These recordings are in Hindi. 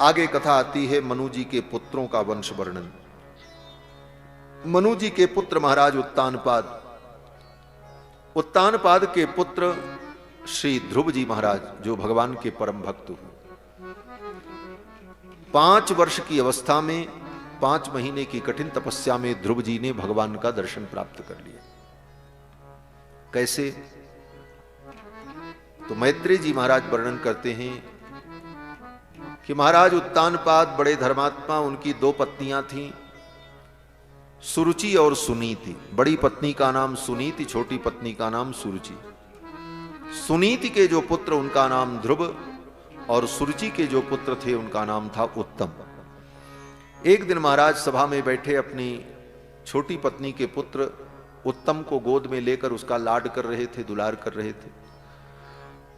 आगे कथा आती है मनु जी के पुत्रों का वंश वर्णन। मनु जी के पुत्र महाराज उत्तानपाद, उत्तानपाद के पुत्र श्री ध्रुव जी महाराज, जो भगवान के परम भक्त हुए। 5 वर्ष की अवस्था में 5 महीने की कठिन तपस्या में ध्रुव जी ने भगवान का दर्शन प्राप्त कर लिया। कैसे? तो मैत्रेय जी महाराज वर्णन करते हैं कि महाराज उत्तानपाद बड़े धर्मात्मा, उनकी 2 पत्नियां थीं, सुरुचि और सुनीति। बड़ी पत्नी का नाम सुनीति, छोटी पत्नी का नाम सुरुचि। सुनीति के जो पुत्र उनका नाम ध्रुव और सुरुचि के जो पुत्र थे उनका नाम था उत्तम। एक दिन महाराज सभा में बैठे अपनी छोटी पत्नी के पुत्र उत्तम को गोद में लेकर उसका लाड कर रहे थे, दुलार कर रहे थे।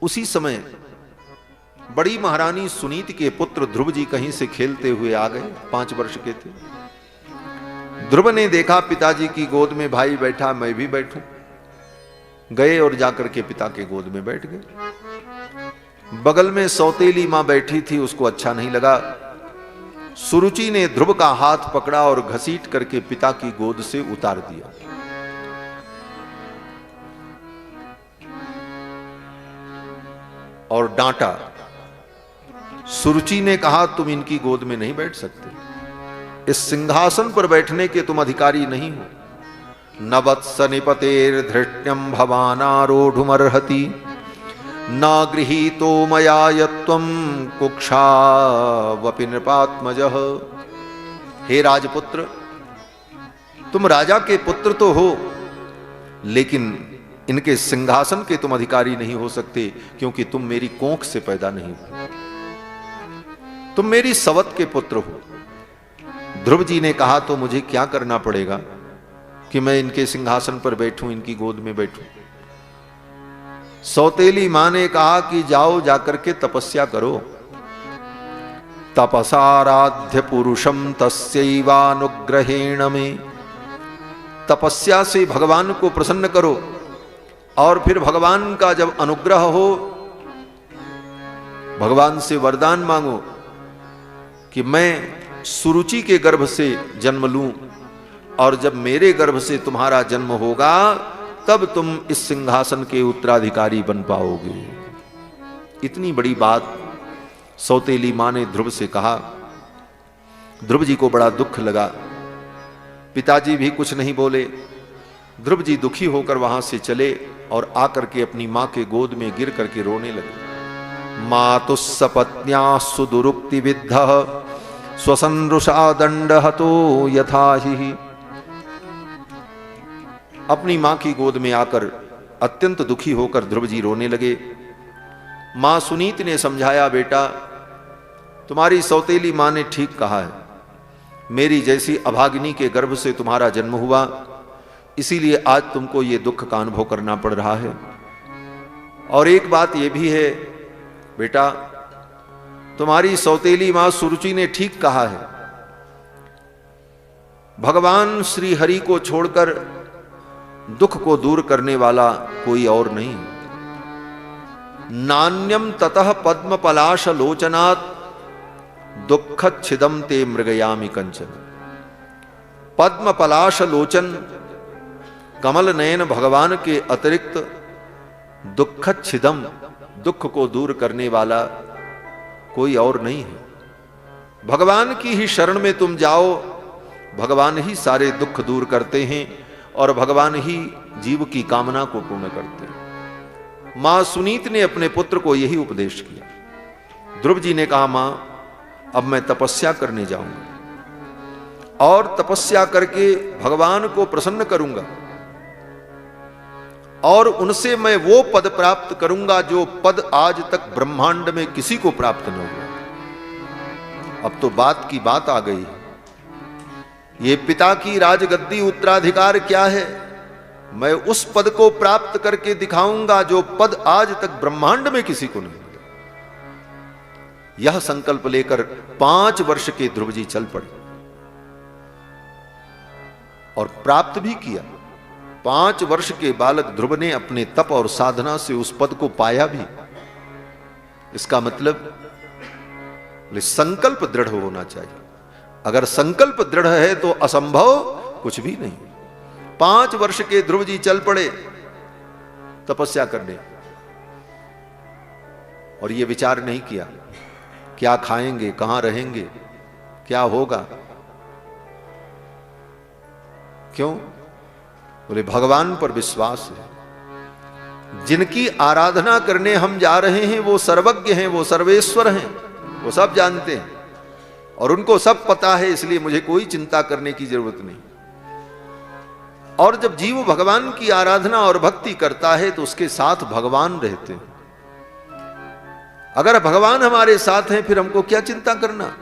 उसी समय बड़ी महारानी सुनीति के पुत्र ध्रुव जी कहीं से खेलते हुए आ गए। 5 वर्ष के थे। ध्रुव ने देखा पिताजी की गोद में भाई बैठा, मैं भी बैठूं। गए और जाकर के पिता के गोद में बैठ गए। बगल में सौतेली मां बैठी थी, उसको अच्छा नहीं लगा। सुरुचि ने ध्रुव का हाथ पकड़ा और घसीट करके पिता की गोद से उतार दिया। और डांटा। सुरुचि ने कहा, तुम इनकी गोद में नहीं बैठ सकते, इस सिंहासन पर बैठने के तुम अधिकारी नहीं हो। न वत्स निपतेर धृष्ण्यम भवानारोढ़ुमर्हति, न गृहीतो मया यत्वं कुक्षावपि नृपात्मजः। हे राजपुत्र, तुम राजा के पुत्र तो हो, लेकिन इनके सिंहासन के तुम अधिकारी नहीं हो सकते, क्योंकि तुम मेरी कोख से पैदा नहीं हो, तुम मेरी सवत के पुत्र हो। ध्रुव जी ने कहा, तो मुझे क्या करना पड़ेगा कि मैं इनके सिंहासन पर बैठूं, इनकी गोद में बैठूं? सौतेली मां ने कहा कि जाओ, जाकर के तपस्या करो। तपसाराध्य पुरुषम तस्यैवानुग्रहेण में, तपस्या से भगवान को प्रसन्न करो और फिर भगवान का जब अनुग्रह हो, भगवान से वरदान मांगो कि मैं सुरुचि के गर्भ से जन्म लूं, और जब मेरे गर्भ से तुम्हारा जन्म होगा तब तुम इस सिंहासन के उत्तराधिकारी बन पाओगे। इतनी बड़ी बात सौतेली मां ने ध्रुव से कहा। ध्रुव जी को बड़ा दुख लगा। पिताजी भी कुछ नहीं बोले। ध्रुव जी दुखी होकर वहां से चले और आकर के अपनी मां के गोद में गिर करके रोने लगे। मातुस्सपत्न्या सुदुरुक्ति विद्धः स्वसनृषा दंड हतो यथाहि। अपनी मां की गोद में आकर अत्यंत दुखी होकर ध्रुव जी रोने लगे। मां सुनीति ने समझाया, बेटा तुम्हारी सौतेली मां ने ठीक कहा है, मेरी जैसी अभागिनी के गर्भ से तुम्हारा जन्म हुआ, इसीलिए आज तुमको ये दुख का अनुभव करना पड़ रहा है। और एक बात यह भी है बेटा, तुम्हारी सौतेली मां सुरुचि ने ठीक कहा है, भगवान श्री हरि को छोड़कर दुख को दूर करने वाला कोई और नहीं। नान्यम ततः पद्म पलाश लोचनात् दुःखच्छिदं ते मृगयामि कंचन। पद्म पलाश लोचन कमल नयन भगवान के अतिरिक्त दुःखच्छिदम, दुख को दूर करने वाला कोई और नहीं है। भगवान की ही शरण में तुम जाओ, भगवान ही सारे दुख दूर करते हैं और भगवान ही जीव की कामना को पूर्ण करते हैं। मां सुनीति ने अपने पुत्र को यही उपदेश किया। ध्रुव जी ने कहा, मां अब मैं तपस्या करने जाऊंगा और तपस्या करके भगवान को प्रसन्न करूंगा और उनसे मैं वो पद प्राप्त करूंगा जो पद आज तक ब्रह्मांड में किसी को प्राप्त न हुआ। अब तो बात की बात आ गई। ये पिता की राजगद्दी उत्तराधिकार क्या है, मैं उस पद को प्राप्त करके दिखाऊंगा जो पद आज तक ब्रह्मांड में किसी को नहीं मिला। यह संकल्प लेकर 5 वर्ष के ध्रुव जी चल पड़े और प्राप्त भी किया। 5 वर्ष के बालक ध्रुव ने अपने तप और साधना से उस पद को पाया भी। इसका मतलब बोले संकल्प दृढ़ होना चाहिए। अगर संकल्प दृढ़ है तो असंभव कुछ भी नहीं। 5 वर्ष के ध्रुव जी चल पड़े तपस्या करने, और ये विचार नहीं किया क्या खाएंगे, कहां रहेंगे, क्या होगा। क्यों? बोले भगवान पर विश्वास है। जिनकी आराधना करने हम जा रहे हैं वो सर्वज्ञ हैं, वो सर्वेश्वर हैं, वो सब जानते हैं और उनको सब पता है, इसलिए मुझे कोई चिंता करने की जरूरत नहीं। और जब जीव भगवान की आराधना और भक्ति करता है तो उसके साथ भगवान रहते हैं। अगर भगवान हमारे साथ हैं फिर हमको क्या चिंता करना।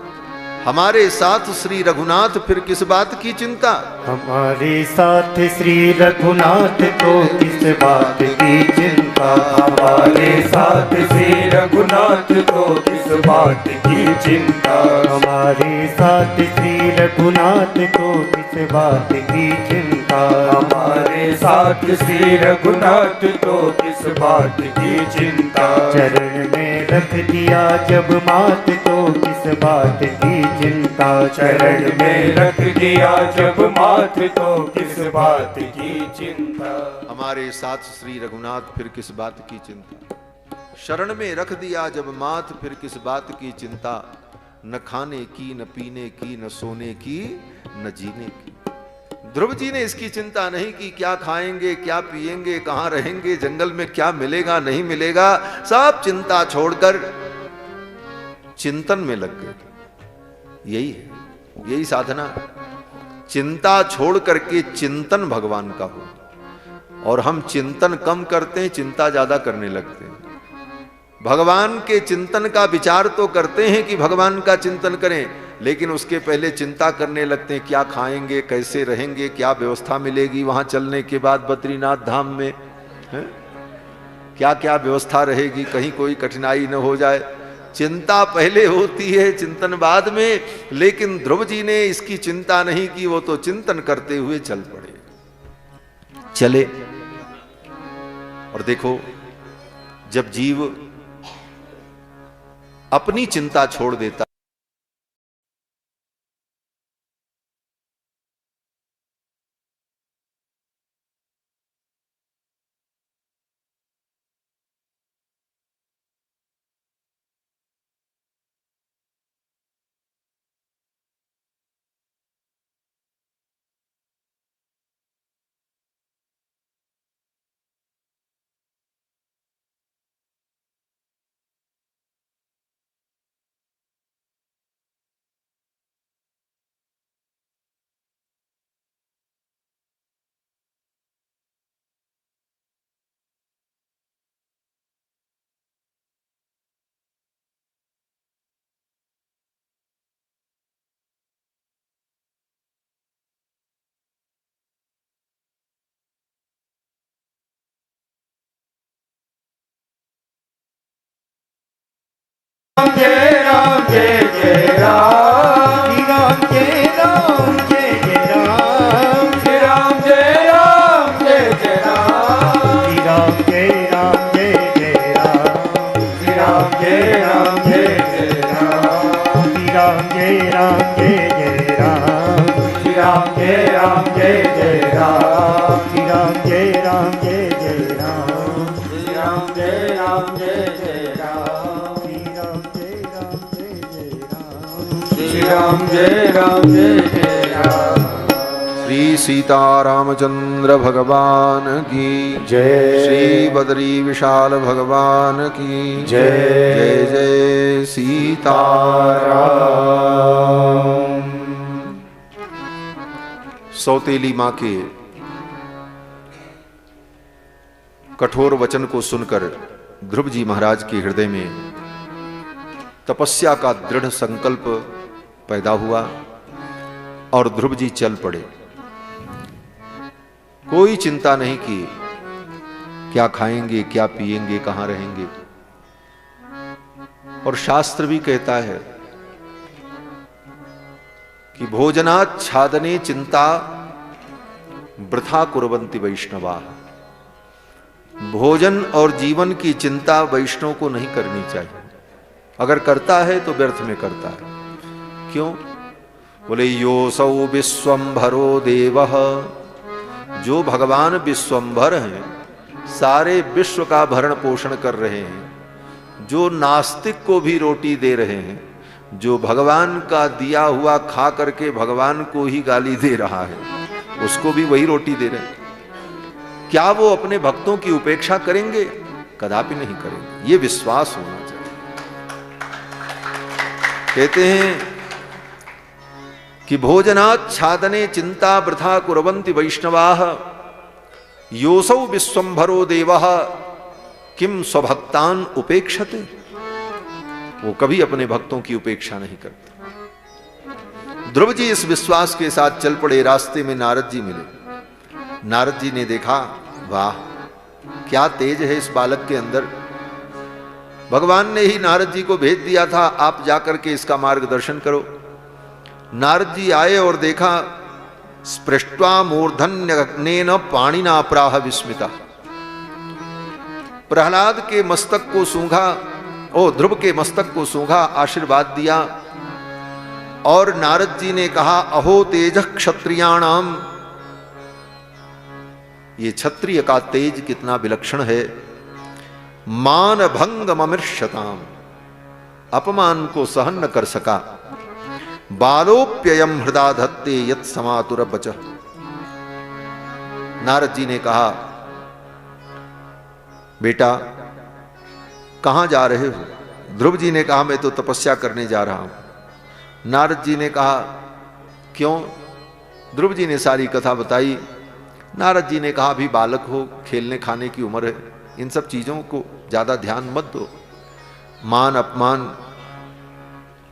हमारे साथ श्री रघुनाथ, फिर किस बात की चिंता। हमारे साथ श्री रघुनाथ तो किस बात की चिंता। हमारे साथ श्री रघुनाथ तो किस बात की चिंता। हमारे साथ श्री रघुनाथ तो किस बात की चिंता। हमारे साथ श्री रघुनाथ तो किस बात की चिंता। चरण में रख दिया जब मात तो किस बात की चिंता। चरण में रख दिया जब माथ तो किस बात की चिंता। हमारे साथ श्री रघुनाथ फिर किस बात की चिंता। शरण में रख दिया जब माथ फिर किस बात की चिंता। न खाने की, न पीने की, न सोने की, न जीने की। ध्रुव जी ने इसकी चिंता नहीं की क्या खाएंगे, क्या पिएंगे, कहां रहेंगे, जंगल में क्या मिलेगा नहीं मिलेगा। सब चिंता छोड़कर चिंतन में लग गए। यही है, यही साधना। चिंता छोड़ करके चिंतन भगवान का हो। और हम चिंतन कम करते हैं, चिंता ज्यादा करने लगते हैं। भगवान के चिंतन का विचार तो करते हैं कि भगवान का चिंतन करें, लेकिन उसके पहले चिंता करने लगते हैं क्या खाएंगे, कैसे रहेंगे, क्या व्यवस्था मिलेगी वहां चलने के बाद बद्रीनाथ धाम में है? क्या क्या व्यवस्था रहेगी, कहीं कोई कठिनाई न हो जाए। चिंता पहले होती है, चिंतन बाद में। लेकिन ध्रुव जी ने इसकी चिंता नहीं की, वो तो चिंतन करते हुए चल पड़े। चले और देखो, जब जीव अपनी चिंता छोड़ देता जय राम जय जय राम। श्री राम जय राम जय जय राम। श्री राम जय राम जय जय राम। श्री राम जय राम जय जय राम। श्री राम जय राम जय जय राम। श्री राम जय राम जय जय राम। श्री राम जय राम जय जय राम। श्री राम जय राम जय जय राम। श्री राम जय राम जय जय राम। श्री राम जय राम जय जय राम। श्री सीतारामचंद्र भगवान की जय। श्री बद्री विशाल भगवान की जय। जय जय सीताराम। सौतेली मां के कठोर वचन को सुनकर ध्रुव जी महाराज के हृदय में तपस्या का दृढ़ संकल्प पैदा हुआ और ध्रुव जी चल पड़े। कोई चिंता नहीं की क्या खाएंगे, क्या पिएंगे, कहां रहेंगे। और शास्त्र भी कहता है कि भोजनाच्छादने चिंता वृथा कुर्वन्ति वैष्णवा। भोजन और जीवन की चिंता वैष्णव को नहीं करनी चाहिए। अगर करता है तो व्यर्थ में करता है। क्यों? बोले योसौ विश्वम्भरो देवः, जो भगवान विश्वम्भर हैं, सारे विश्व का भरण पोषण कर रहे हैं, जो नास्तिक को भी रोटी दे रहे हैं, जो भगवान का दिया हुआ खा करके भगवान को ही गाली दे रहा है, उसको भी वही रोटी दे रहे हैं, क्या वो अपने भक्तों की उपेक्षा करेंगे? कदापि नहीं करेंगे। ये विश्वास होना चाहिए। कहते हैं कि भोजनात् छादने चिंता वृथा कुर्वन्ति वैष्णवाः, योसौ विश्वम्भरो देवः किम स्वभक्तान उपेक्षते। वो कभी अपने भक्तों की उपेक्षा नहीं करते। ध्रुव जी इस विश्वास के साथ चल पड़े। रास्ते में नारद जी मिले। नारद जी ने देखा, वाह क्या तेज है इस बालक के अंदर। भगवान ने ही नारद जी को भेज दिया था, आप जाकर के इसका मार्गदर्शन करो। नारद जी आए और देखा, स्पृष्ट्वा मूर्धन्यग्नेन पाणिना प्राह विस्मिता। प्रहलाद के मस्तक को सूंघा, ध्रुव के मस्तक को सूंघा, आशीर्वाद दिया। और नारद जी ने कहा, अहो तेज क्षत्रियाणाम, ये क्षत्रिय का तेज कितना विलक्षण है। मान भंग ममिर्षताम, अपमान को सहन न कर सका। बालोप्ययम हृदा धत्ते यत् समातुर बच। नारद जी ने कहा, बेटा कहां जा रहे हो? ध्रुव जी ने कहा, मैं तो तपस्या करने जा रहा हूं। नारद जी ने कहा, क्यों? ध्रुव जी ने सारी कथा बताई। नारद जी ने कहा, अभी बालक हो, खेलने खाने की उम्र है, इन सब चीजों को ज्यादा ध्यान मत दो, मान अपमान।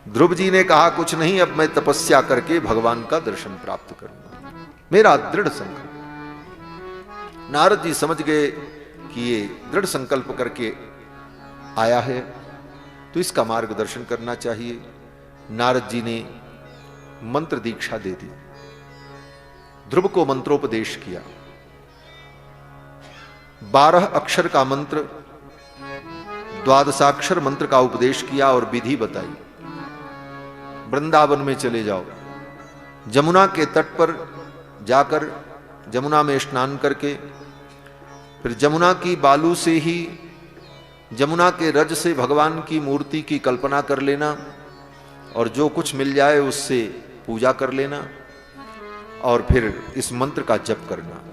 ध्रुव जी ने कहा, कुछ नहीं, अब मैं तपस्या करके भगवान का दर्शन प्राप्त करूंगा, मेरा दृढ़ संकल्प। नारद जी समझ गए कि ये दृढ़ संकल्प करके आया है, तो इसका मार्गदर्शन करना चाहिए। नारद जी ने मंत्र दीक्षा दे दी, ध्रुव को मंत्रोपदेश किया। 12 अक्षर का मंत्र, 12 मंत्र का उपदेश किया और विधि बताई। वृंदावन में चले जाओ, जमुना के तट पर जाकर जमुना में स्नान करके, फिर जमुना की बालू से ही, जमुना के रज से भगवान की मूर्ति की कल्पना कर लेना, और जो कुछ मिल जाए उससे पूजा कर लेना, और फिर इस मंत्र का जप करना।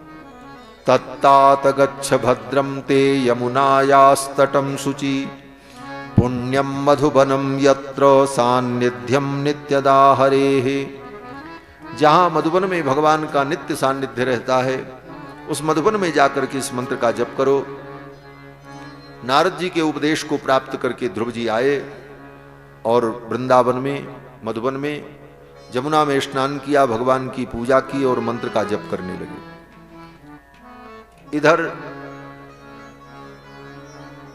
तत्तात गच्छ भद्रम ते यमुनायास्तटम शुचि, पुण्यम मधुबनम यत्र सान्निध्यम नित्यदा हरेः। जहां मधुबन में भगवान का नित्य सान्निध्य रहता है, उस मधुबन में जाकर के इस मंत्र का जप करो। नारद जी के उपदेश को प्राप्त करके ध्रुव जी आए और वृंदावन में, मधुबन में, जमुना में स्नान किया, भगवान की पूजा की और मंत्र का जप करने लगे। इधर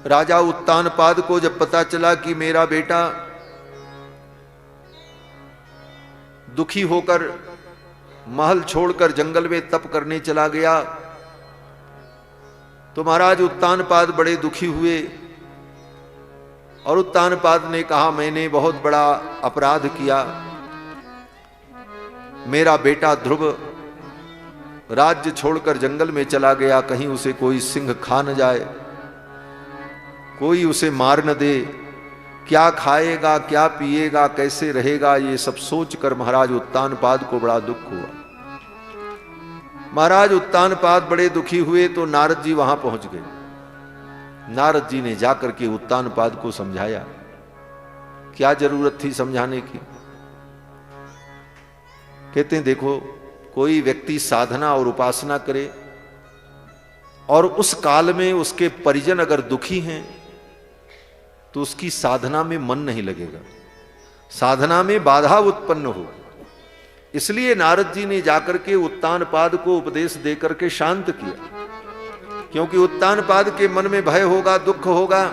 राजा उत्तानपाद को जब पता चला कि मेरा बेटा दुखी होकर महल छोड़कर जंगल में तप करने चला गया, तो महाराज उत्तानपाद बड़े दुखी हुए। और उत्तानपाद ने कहा, मैंने बहुत बड़ा अपराध किया, मेरा बेटा ध्रुव राज्य छोड़कर जंगल में चला गया, कहीं उसे कोई सिंह खा न जाए, कोई उसे मार न दे, क्या खाएगा, क्या पिएगा, कैसे रहेगा, ये सब सोचकर महाराज उत्तानपाद को बड़ा दुख हुआ। महाराज उत्तानपाद बड़े दुखी हुए तो नारद जी वहां पहुंच गए। नारद जी ने जाकर के उत्तानपाद को समझाया। क्या जरूरत थी समझाने की? कहते हैं, देखो, कोई व्यक्ति साधना और उपासना करे और उस काल में उसके परिजन अगर दुखी हैं तो उसकी साधना में मन नहीं लगेगा, साधना में बाधा उत्पन्न हो। इसलिए नारद जी ने जाकर के उत्तानपाद को उपदेश देकर के शांत किया, क्योंकि उत्तानपाद के मन में भय होगा, दुख होगा,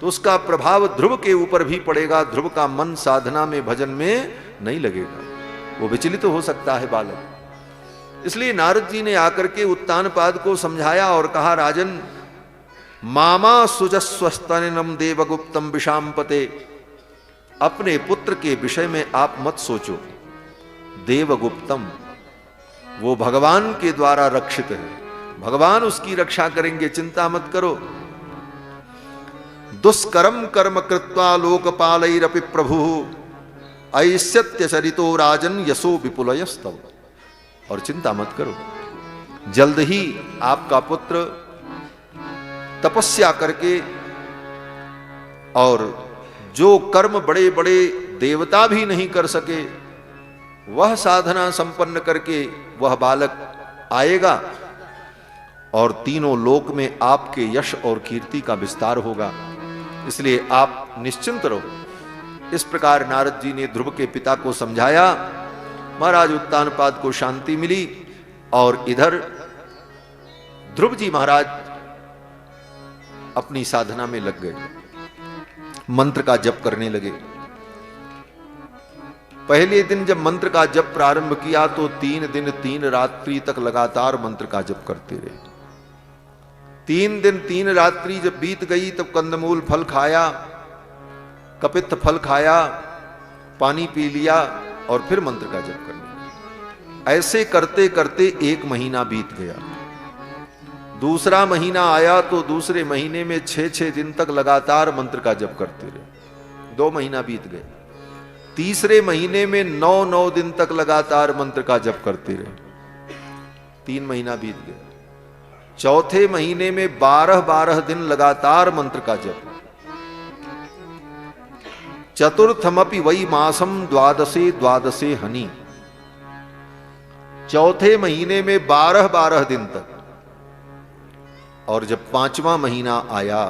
तो उसका प्रभाव ध्रुव के ऊपर भी पड़ेगा। ध्रुव का मन साधना में, भजन में नहीं लगेगा, वो विचलित हो सकता है बालक। इसलिए नारद जी ने आकर के उत्तानपाद को समझाया और कहा, राजन, मामा सुजस्वस्तनम देवगुप्तम विषामपते, अपने पुत्र के विषय में आप मत सोचो। देवगुप्तम, वो भगवान के द्वारा रक्षित है, भगवान उसकी रक्षा करेंगे, चिंता मत करो। दुष्कर्म कर्म कृत्वा लोकपालैरपि प्रभु ऐस्यत्य चरितो राजन यशो विपुलयस्तव। और चिंता मत करो, जल्द ही आपका पुत्र तपस्या करके और जो कर्म बड़े बड़े देवता भी नहीं कर सके वह साधना संपन्न करके वह बालक आएगा और तीनों लोक में आपके यश और कीर्ति का विस्तार होगा, इसलिए आप निश्चिंत रहो। इस प्रकार नारद जी ने ध्रुव के पिता को समझाया। महाराज उत्तानपाद को शांति मिली और इधर ध्रुव जी महाराज अपनी साधना में लग गए, मंत्र का जप करने लगे। पहले दिन जब मंत्र का जप प्रारंभ किया तो 3 दिन 3 रात्रि तक लगातार मंत्र का जप करते रहे। 3 दिन 3 रात्रि जब बीत गई तब कंदमूल फल खाया, कपित्थ फल खाया, पानी पी लिया और फिर मंत्र का जप करने लगे। ऐसे करते करते 1 महीना बीत गया। दूसरा महीना आया तो दूसरे महीने में 6-6 दिन तक लगातार मंत्र का जप करते रहे। 2 महीना बीत गए। तीसरे महीने में 9-9 दिन तक लगातार मंत्र का जप करते रहे। 3 महीना बीत गया। चौथे महीने में 12-12 दिन लगातार मंत्र का जप। चतुर्थमपि वै मासम द्वादशे हनि। चौथे महीने में 12-12 दिन तक। और जब 5वां महीना आया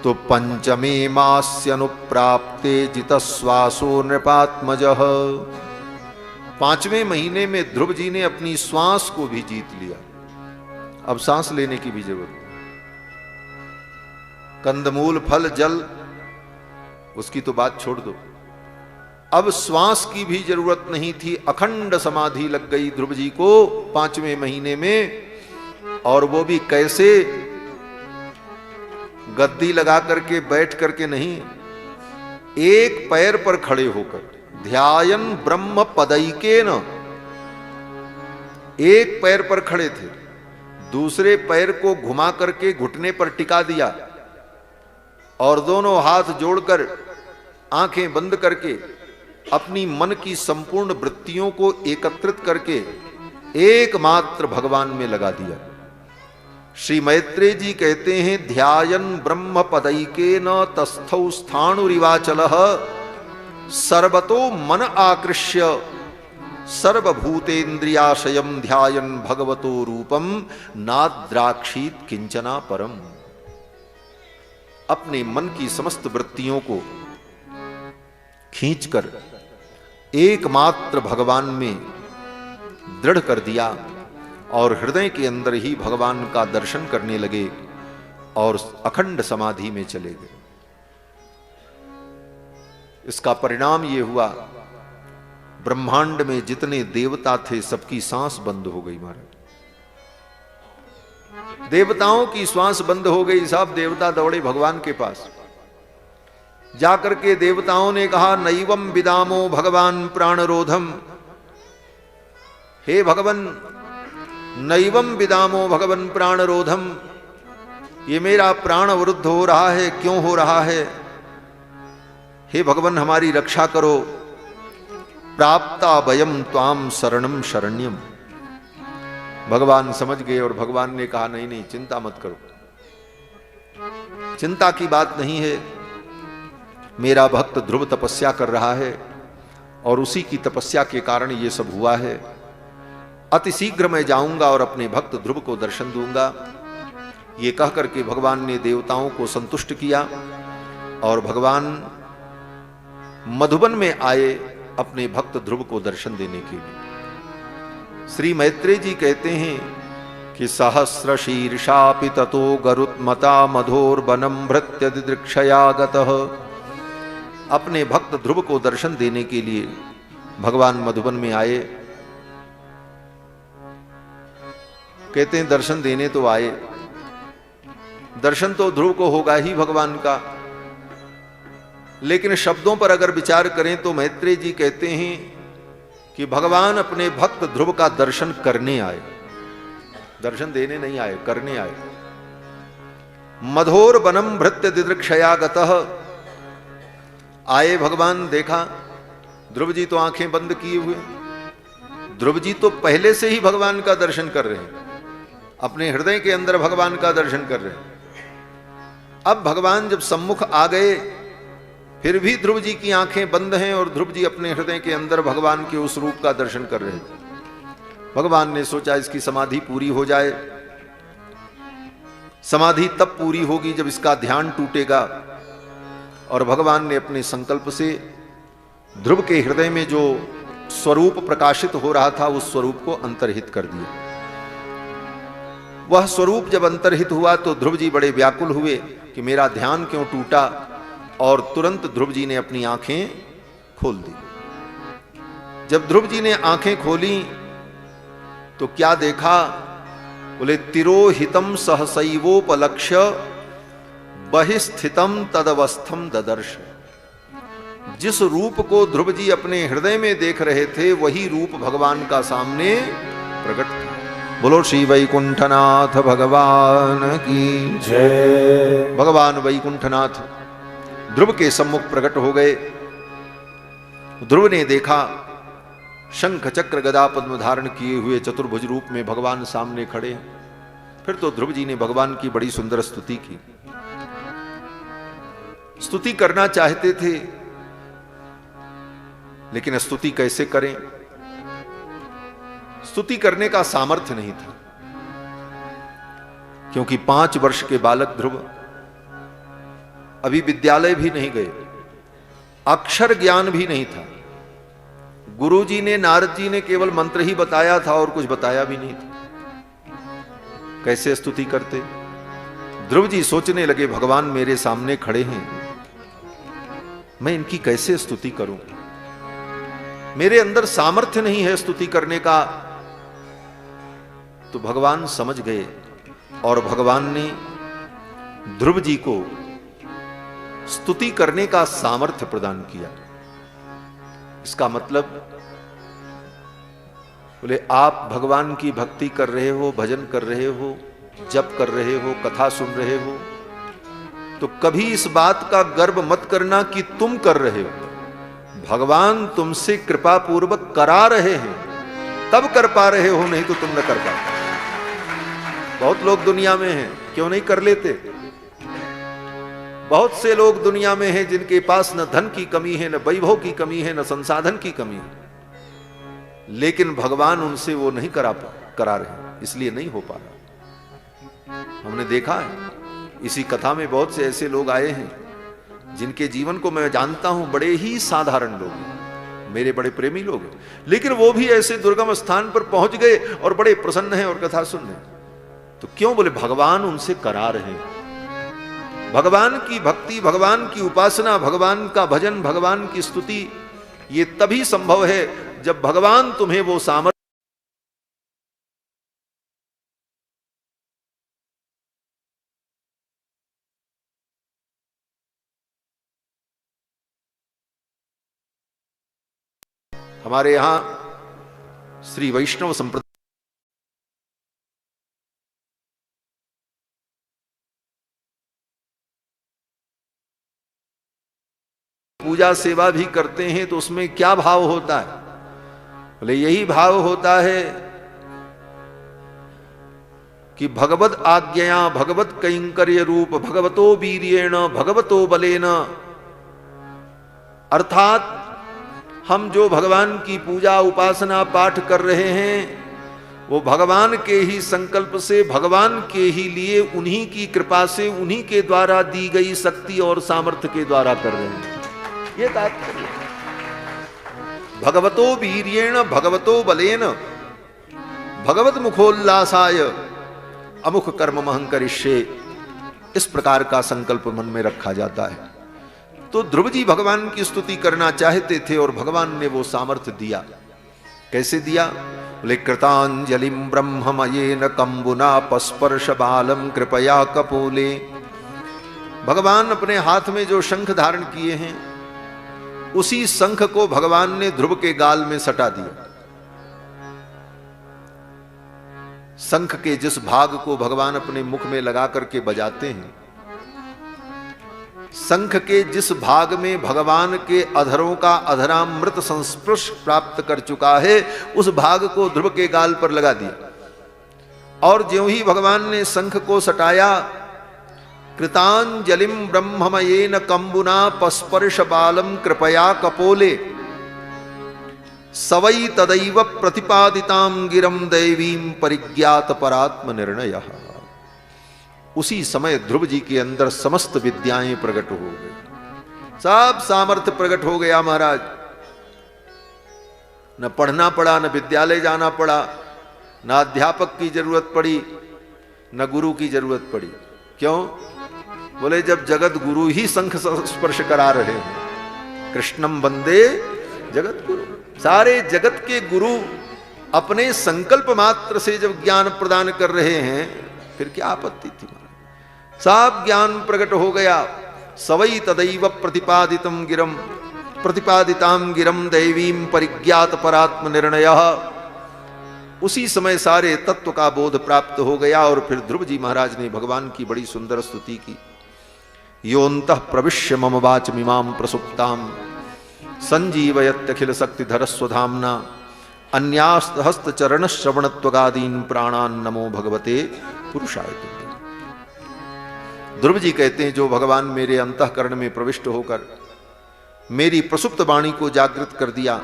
तो पंचमे मास्यनुप्राप्ते जितश्वासो नृपात्मजः। 5वें महीने में ध्रुव जी ने अपनी श्वास को भी जीत लिया। अब सांस लेने की भी जरूरत नहीं। कंदमूल फल जल उसकी तो बात छोड़ दो, अब श्वास की भी जरूरत नहीं थी। अखंड समाधि लग गई ध्रुव जी को 5वें महीने में। और वो भी कैसे? गद्दी लगा करके बैठ करके नहीं, एक पैर पर खड़े होकर ध्यायन ब्रह्म पदैकेन। एक पैर पर खड़े थे, दूसरे पैर को घुमा करके घुटने पर टिका दिया और दोनों हाथ जोड़कर आंखें बंद करके अपनी मन की संपूर्ण वृत्तियों को एकत्रित करके एकमात्र भगवान में लगा दिया। श्री मैत्रेय जी कहते हैं, ध्यायन ब्रह्म पदैकेन तस्थौ स्थाणुरिवाचलः सर्वतो मन आकृष्य सर्वभूतेन्द्रियाशयम ध्यायन भगवतो रूपम नाद्राक्षीत किंचना परम। अपने मन की समस्त वृत्तियों को खींचकर एकमात्र भगवान में दृढ़ कर दिया और हृदय के अंदर ही भगवान का दर्शन करने लगे और अखंड समाधि में चले गए। इसका परिणाम यह हुआ, ब्रह्मांड में जितने देवता थे सबकी सांस बंद हो गई। महाराज, देवताओं की श्वास बंद हो गई। सब देवता दौड़े भगवान के पास। जाकर के देवताओं ने कहा, नैवम विदामो भगवान प्राणरोधम। हे भगवान, नैवम विदामो भगवान प्राणरोधम, ये मेरा प्राण अवरुद्ध हो रहा है, क्यों हो रहा है? हे भगवान हमारी रक्षा करो। प्राप्ता भयम त्वाम शरणम शरण्यम। भगवान समझ गए और भगवान ने कहा, नहीं नहीं चिंता मत करो, चिंता की बात नहीं है। मेरा भक्त ध्रुव तपस्या कर रहा है और उसी की तपस्या के कारण ये सब हुआ है। अति शीघ्र मैं जाऊंगा और अपने भक्त ध्रुव को दर्शन दूंगा। ये कह करके भगवान ने देवताओं को संतुष्ट किया और भगवान मधुबन में आए अपने भक्त ध्रुव को दर्शन देने के लिए। श्री मैत्रेय जी कहते हैं कि सहस्र शीर्षापि ततो गरुत्मता मधोर्वनम भृत्य दिदृक्षयागतः। अपने भक्त ध्रुव को दर्शन देने के लिए भगवान मधुबन में आए। कहते हैं दर्शन देने तो आए, दर्शन तो ध्रुव को होगा ही भगवान का, लेकिन शब्दों पर अगर विचार करें तो मैत्रेय जी कहते हैं कि भगवान अपने भक्त ध्रुव का दर्शन करने आए, दर्शन देने नहीं आए, करने आए। मधोर वनम भृत्य दिदृक्षयागतः, आए भगवान, देखा ध्रुव जी तो आंखें बंद किए हुए। ध्रुव जी तो पहले से ही भगवान का दर्शन कर रहे हैं, अपने हृदय के अंदर भगवान का दर्शन कर रहे हैं। अब भगवान जब सम्मुख आ गए, फिर भी ध्रुव जी की आंखें बंद हैं और ध्रुव जी अपने हृदय के अंदर भगवान के उस रूप का दर्शन कर रहे थे। भगवान ने सोचा इसकी समाधि पूरी हो जाए। समाधि तब पूरी होगी जब इसका ध्यान टूटेगा, और भगवान ने अपने संकल्प से ध्रुव के हृदय में जो स्वरूप प्रकाशित हो रहा था उस स्वरूप को अंतर्हित कर दिया। वह स्वरूप जब अंतर्हित हुआ तो ध्रुव जी बड़े व्याकुल हुए कि मेरा ध्यान क्यों टूटा, और तुरंत ध्रुव जी ने अपनी आंखें खोल दी। जब ध्रुव जी ने आंखें खोली तो क्या देखा, बोले तिरोहितम सहसैवोपलक्ष्य बहिस्थितम तदवस्थम ददर्श। जिस रूप को ध्रुव जी अपने हृदय में देख रहे थे वही रूप भगवान का सामने प्रकट था। बोलो श्री वैकुंठनाथ भगवान की जय। भगवान वैकुंठनाथ ध्रुव के सम्मुख प्रकट हो गए। ध्रुव ने देखा शंख चक्र गदा पद्म धारण किए हुए चतुर्भुज रूप में भगवान सामने खड़े हैं। फिर तो ध्रुव जी ने भगवान की बड़ी सुंदर स्तुति की। स्तुति करना चाहते थे, लेकिन स्तुति कैसे करें, स्तुति करने का सामर्थ्य नहीं था, क्योंकि 5 वर्ष के बालक ध्रुव अभी विद्यालय भी नहीं गए, अक्षर ज्ञान भी नहीं था। गुरुजी ने, नारद जी ने केवल मंत्र ही बताया था और कुछ बताया भी नहीं था। कैसे स्तुति करते? ध्रुव जी सोचने लगे भगवान मेरे सामने खड़े हैं, मैं इनकी कैसे स्तुति करूं, मेरे अंदर सामर्थ्य नहीं है स्तुति करने का। तो भगवान समझ गए और भगवान ने ध्रुव जी को स्तुति करने का सामर्थ्य प्रदान किया। इसका मतलब बोले आप भगवान की भक्ति कर रहे हो, भजन कर रहे हो, जप कर रहे हो, कथा सुन रहे हो, तो कभी इस बात का गर्व मत करना कि तुम कर रहे हो। भगवान तुमसे कृपा पूर्वक करा रहे हैं, तब कर पा रहे हो, नहीं तो तुम न कर पाते। बहुत लोग दुनिया में हैं, क्यों नहीं कर लेते? बहुत से लोग दुनिया में हैं जिनके पास न धन की कमी है, न वैभव की कमी है, न संसाधन की कमी है, लेकिन भगवान उनसे वो नहीं करा रहे, इसलिए नहीं हो पा रहा। हमने देखा है, इसी कथा में बहुत से ऐसे लोग आए हैं जिनके जीवन को मैं जानता हूं, बड़े ही साधारण लोग हैं, मेरे बड़े प्रेमी लोग हैं, लेकिन वो भी ऐसे दुर्गम स्थान पर पहुंच गए और बड़े प्रसन्न हैं और कथा सुन रहे। तो क्यों? बोले भगवान उनसे करा रहे हैं। भगवान की भक्ति, भगवान की उपासना, भगवान का भजन, भगवान की स्तुति, ये तभी संभव है जब भगवान तुम्हें वो सामर्थ्य हमारे यहां श्री वैष्णव संप्रदाय पूजा सेवा भी करते हैं तो उसमें क्या भाव होता है? बोले यही भाव होता है कि भगवत आज्ञया भगवत कैंकर्य रूप भगवतो वीर्येण भगवतो बलेन, अर्थात हम जो भगवान की पूजा उपासना पाठ कर रहे हैं वो भगवान के ही संकल्प से, भगवान के ही लिए, उन्हीं की कृपा से, उन्हीं के द्वारा दी गई शक्ति और सामर्थ्य के द्वारा कर रहे हैं। ये तात्पर्य। भगवतो वीर्येण भगवतो बलेन भगवत मुखोल्लासाय अमुख कर्म महं करिष्ये, इस प्रकार का संकल्प मन में रखा जाता है। तो ध्रुव जी भगवान की स्तुति करना चाहते थे और भगवान ने वो सामर्थ्य दिया। कैसे दिया? बोले कृतांजलिम ब्रह्ममयेन कंबुना पस्पर्श बालम कृपया कपोले। भगवान अपने हाथ में जो शंख धारण किए हैं, उसी शंख को भगवान ने ध्रुव के गाल में सटा दिया। शंख के जिस भाग को भगवान अपने मुख में लगा करके बजाते हैं, शंख के जिस भाग में भगवान के अधरों का अधरामृत संस्पर्श प्राप्त कर चुका है, उस भाग को ध्रुव के गाल पर लगा दिया। और ज्यों ही भगवान ने शंख को सटाया, कृतांजलिम ब्रह्ममयेन कंबुना पस्पर्श बालम कृपया कपोले सवै तदैव प्रतिपादितां गिरम दैवीं परिज्ञात परात्म निर्णय। उसी समय ध्रुव जी के अंदर समस्त विद्याएं प्रकट हो गई, सब सामर्थ्य प्रकट हो गया महाराज। न पढ़ना पड़ा, न विद्यालय जाना पड़ा, न अध्यापक की जरूरत पड़ी, न गुरु की जरूरत पड़ी। क्यों? बोले जब जगत गुरु ही शंख स्पर्श करा रहे हैं, कृष्णम वंदे जगत गुरु। सारे जगत के गुरु अपने संकल्प मात्र से जब ज्ञान प्रदान कर रहे हैं, फिर क्या आपत्ति थी? सब ज्ञान प्रकट हो गया। सवै तदैव प्रतिपादितां गिरम दैवीं परिज्ञात परात्म निर्णय। उसी समय सारे तत्व का बोध प्राप्त हो गया। और फिर ध्रुव जी महाराज ने भगवान की बड़ी सुंदर स्तुति की। योऽन्तः प्रविश्य मम वाचमिमां प्रसुप्तां संजीवयत्यखिल शक्तिधर स्वधाम्ना अन्यास्त हस्त चरण श्रवणत्वगादीन प्राणान नमो भगवते पुरुषाय तुभ्यम्। ध्रुव जी कहते हैं, जो भगवान मेरे अंतःकरण में प्रविष्ट होकर मेरी प्रसुप्त वाणी को जागृत कर दिया,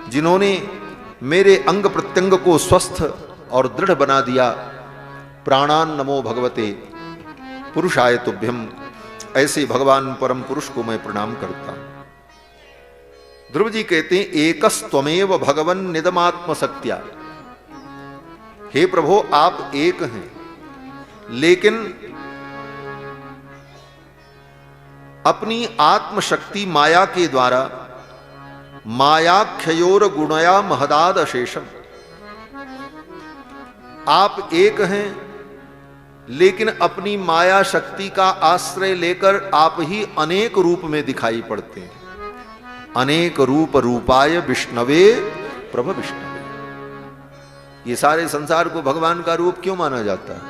जिन्होंने मेरे अंग प्रत्यंग को स्वस्थ और दृढ़ बना दिया, प्राणान नमो भगवते पुरुषाय तुभ्यम्, ऐसे भगवान परम पुरुष को मैं प्रणाम करता हूं। ध्रुव जी कहते हैं, एकस्त्वमेव भगवन् निदमात्म शक्त्या। हे प्रभु, आप एक हैं, लेकिन अपनी आत्मशक्ति माया के द्वारा मायाख्योर गुणया महदाद अशेषम। आप एक हैं, लेकिन अपनी माया शक्ति का आश्रय लेकर आप ही अनेक रूप में दिखाई पड़ते हैं। अनेक रूप रूपाय विष्णवे प्रभ विष्णवे। ये सारे संसार को भगवान का रूप क्यों माना जाता है?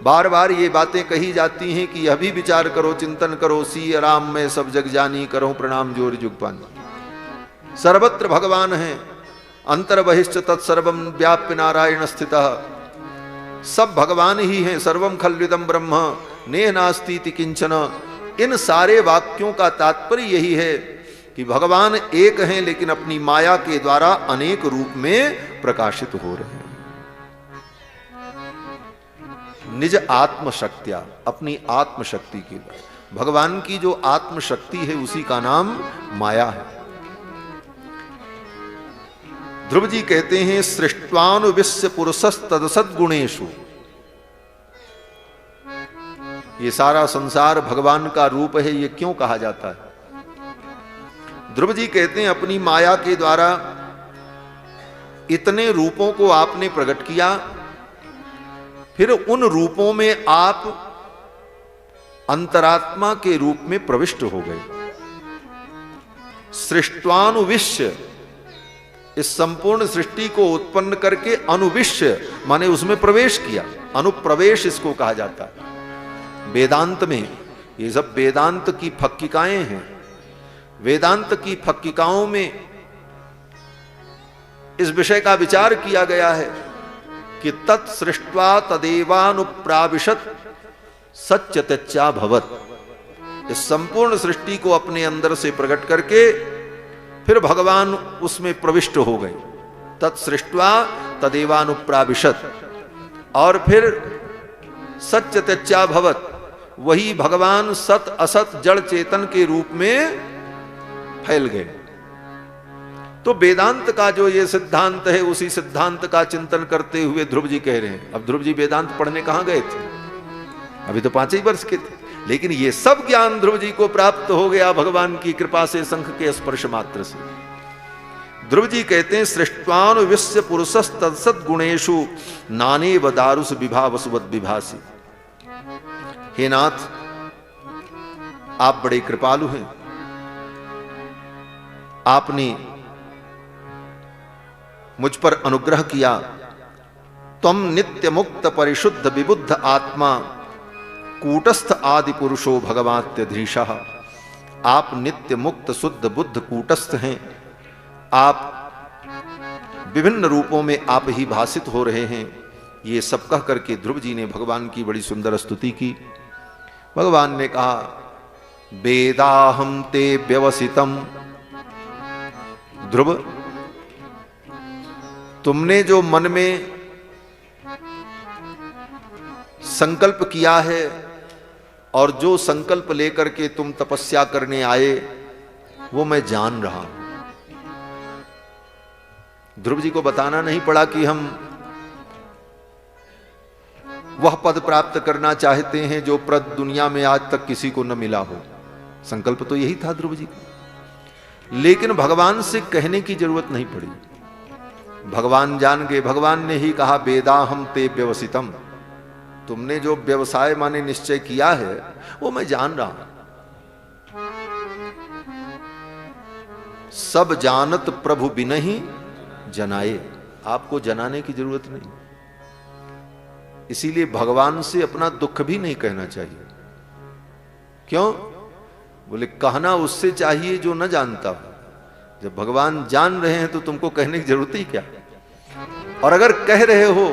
बार बार ये बातें कही जाती हैं कि यह भी विचार करो, चिंतन करो, सी राम में सब जग जानी, करो प्रणाम जोर जुग पानी। सर्वत्र भगवान है, अंतर बहिश्च तत्सर्वम व्याप्य नारायण स्थितः। सब भगवान ही हैं। सर्वम खल्विदम ब्रह्म नेह नास्तीति किंचन। इन सारे वाक्यों का तात्पर्य यही है कि भगवान एक हैं, लेकिन अपनी माया के द्वारा अनेक रूप में प्रकाशित हो रहे हैं। निज आत्मशक्तिया, अपनी आत्मशक्ति की द्वारा। भगवान की जो आत्मशक्ति है, उसी का नाम माया है। ध्रुव जी कहते हैं, सृष्ट्वानुविश्य पुरुषस्तदसद्गुणेषु। ये सारा संसार भगवान का रूप है, ये क्यों कहा जाता है? ध्रुव जी कहते हैं, अपनी माया के द्वारा इतने रूपों को आपने प्रकट किया, फिर उन रूपों में आप अंतरात्मा के रूप में प्रविष्ट हो गए। सृष्ट्वानुविश्य, इस संपूर्ण सृष्टि को उत्पन्न करके अनुविश्य माने उसमें प्रवेश किया। अनुप्रवेश इसको कहा जाता है। वेदांत में ये सब वेदांत की फक्किकाएं हैं। वेदांत की फक्किकाओं में इस विषय का विचार किया गया है कि तत्सृष्ट्वा तदेवानुप्राविशत सच्चत्यच्चा भवत। इस संपूर्ण सृष्टि को अपने अंदर से प्रकट करके फिर भगवान उसमें प्रविष्ट हो गए। तत्सृष्ट्वा तदेवानुप्राविशत, और फिर सच्चत्यच्चा भवत, वही भगवान सत असत जड़ चेतन के रूप में फैल गए। तो वेदांत का जो ये सिद्धांत है, उसी सिद्धांत का चिंतन करते हुए ध्रुव जी कह रहे हैं। अब ध्रुव जी वेदांत पढ़ने कहां गए थे? अभी तो 5 ही वर्ष के थे, लेकिन ये सब ज्ञान ध्रुव जी को प्राप्त हो गया भगवान की कृपा से, शंख के स्पर्श मात्र से। ध्रुव जी कहते हैं सृष्टवान विश्व पुरुषस तत्सद गुणेशु नाने वदारुस विभा वसुवत विभासी। हे नाथ, आप बड़े कृपालु हैं। आपने मुझ पर अनुग्रह किया। त्वम नित्य मुक्त परिशुद्ध विबुद्ध आत्मा कूटस्थ आदि पुरुषो भगवात्यधीशः। आप नित्य मुक्त शुद्ध बुद्ध कूटस्थ हैं। आप विभिन्न रूपों में आप ही भासित हो रहे हैं। ये सब कह करके ध्रुव जी ने भगवान की बड़ी सुंदर स्तुति की। भगवान ने कहा वेदाहम ते व्यवसितम। ध्रुव, तुमने जो मन में संकल्प किया है और जो संकल्प लेकर के तुम तपस्या करने आए वो मैं जान रहा हूं। ध्रुव जी को बताना नहीं पड़ा कि हम वह पद प्राप्त करना चाहते हैं जो पद दुनिया में आज तक किसी को न मिला हो। संकल्प तो यही था ध्रुव जी का, लेकिन भगवान से कहने की जरूरत नहीं पड़ी। भगवान जान गए। भगवान ने ही कहा वेदाहम ते व्यवसितम। तुमने जो व्यवसाय माने निश्चय किया है वो मैं जान रहा हूं। सब जानत प्रभु बिनहि जनाए। आपको जनाने की जरूरत नहीं। इसीलिए भगवान से अपना दुख भी नहीं कहना चाहिए। क्यों? बोले कहना उससे चाहिए जो न जानता हो। जब भगवान जान रहे हैं तो तुमको कहने की जरूरत ही क्या। और अगर कह रहे हो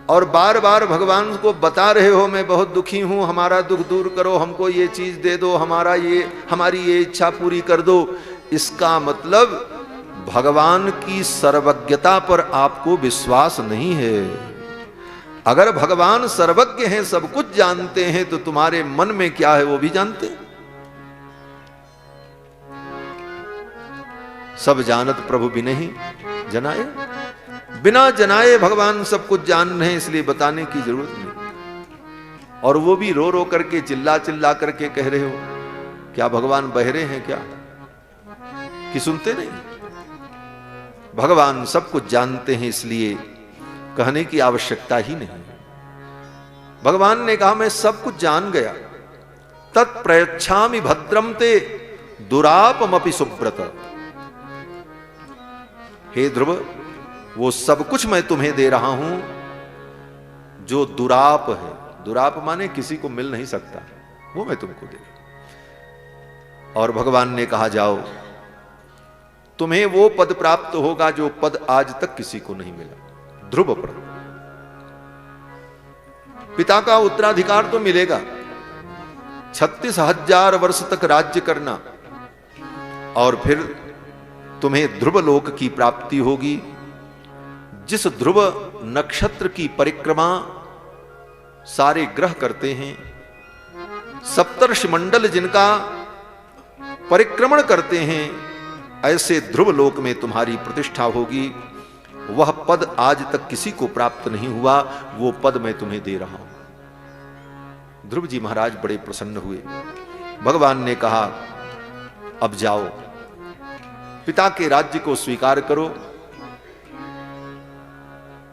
और बार बार भगवान को बता रहे हो मैं बहुत दुखी हूं, हमारा दुख दूर करो, हमको ये चीज दे दो, हमारी ये इच्छा पूरी कर दो, इसका मतलब भगवान की सर्वज्ञता पर आपको विश्वास नहीं है। अगर भगवान सर्वज्ञ हैं, सब कुछ जानते हैं, तो तुम्हारे मन में क्या है वो भी जानते हैं। सब जानत प्रभु बिनहि जनाए। बिना जनाए भगवान सब कुछ जान रहे हैं, इसलिए बताने की जरूरत नहीं। और वो भी रो रो करके चिल्ला चिल्ला करके कह रहे हो। क्या भगवान बहरे हैं क्या कि सुनते नहीं? भगवान सब कुछ जानते हैं, इसलिए कहने की आवश्यकता ही नहीं। भगवान ने कहा मैं सब कुछ जान गया। तत्प्रयच्छामि भद्रम ते दुरापमपि सुब्रत। हे ध्रुव, वो सब कुछ मैं तुम्हें दे रहा हूं जो दुराप है। दुराप माने किसी को मिल नहीं सकता, वो मैं तुमको दे रहा हूं। और भगवान ने कहा जाओ, तुम्हें वो पद प्राप्त होगा जो पद आज तक किसी को नहीं मिला, ध्रुव पद। पिता का उत्तराधिकार तो मिलेगा, 36,000 वर्ष तक राज्य करना, और फिर तुम्हें ध्रुव लोक की प्राप्ति होगी। जिस ध्रुव नक्षत्र की परिक्रमा सारे ग्रह करते हैं, सप्तर्षि मंडल जिनका परिक्रमण करते हैं, ऐसे ध्रुव लोक में तुम्हारी प्रतिष्ठा होगी। वह पद आज तक किसी को प्राप्त नहीं हुआ, वो पद मैं तुम्हें दे रहा हूं। ध्रुव जी महाराज बड़े प्रसन्न हुए। भगवान ने कहा अब जाओ, पिता के राज्य को स्वीकार करो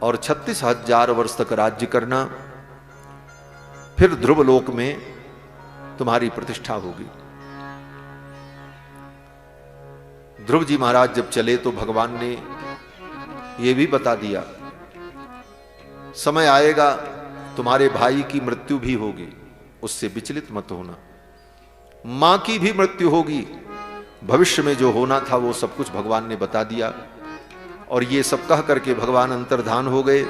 और 36,000 वर्ष तक राज्य करना, फिर ध्रुव लोक में तुम्हारी प्रतिष्ठा होगी। ध्रुव जी महाराज जब चले तो भगवान ने यह भी बता दिया, समय आएगा तुम्हारे भाई की मृत्यु भी होगी, उससे विचलित मत होना। मां की भी मृत्यु होगी, भविष्य में जो होना था वो सब कुछ भगवान ने बता दिया। और ये सब कह करके भगवान अंतर्धान हो गए।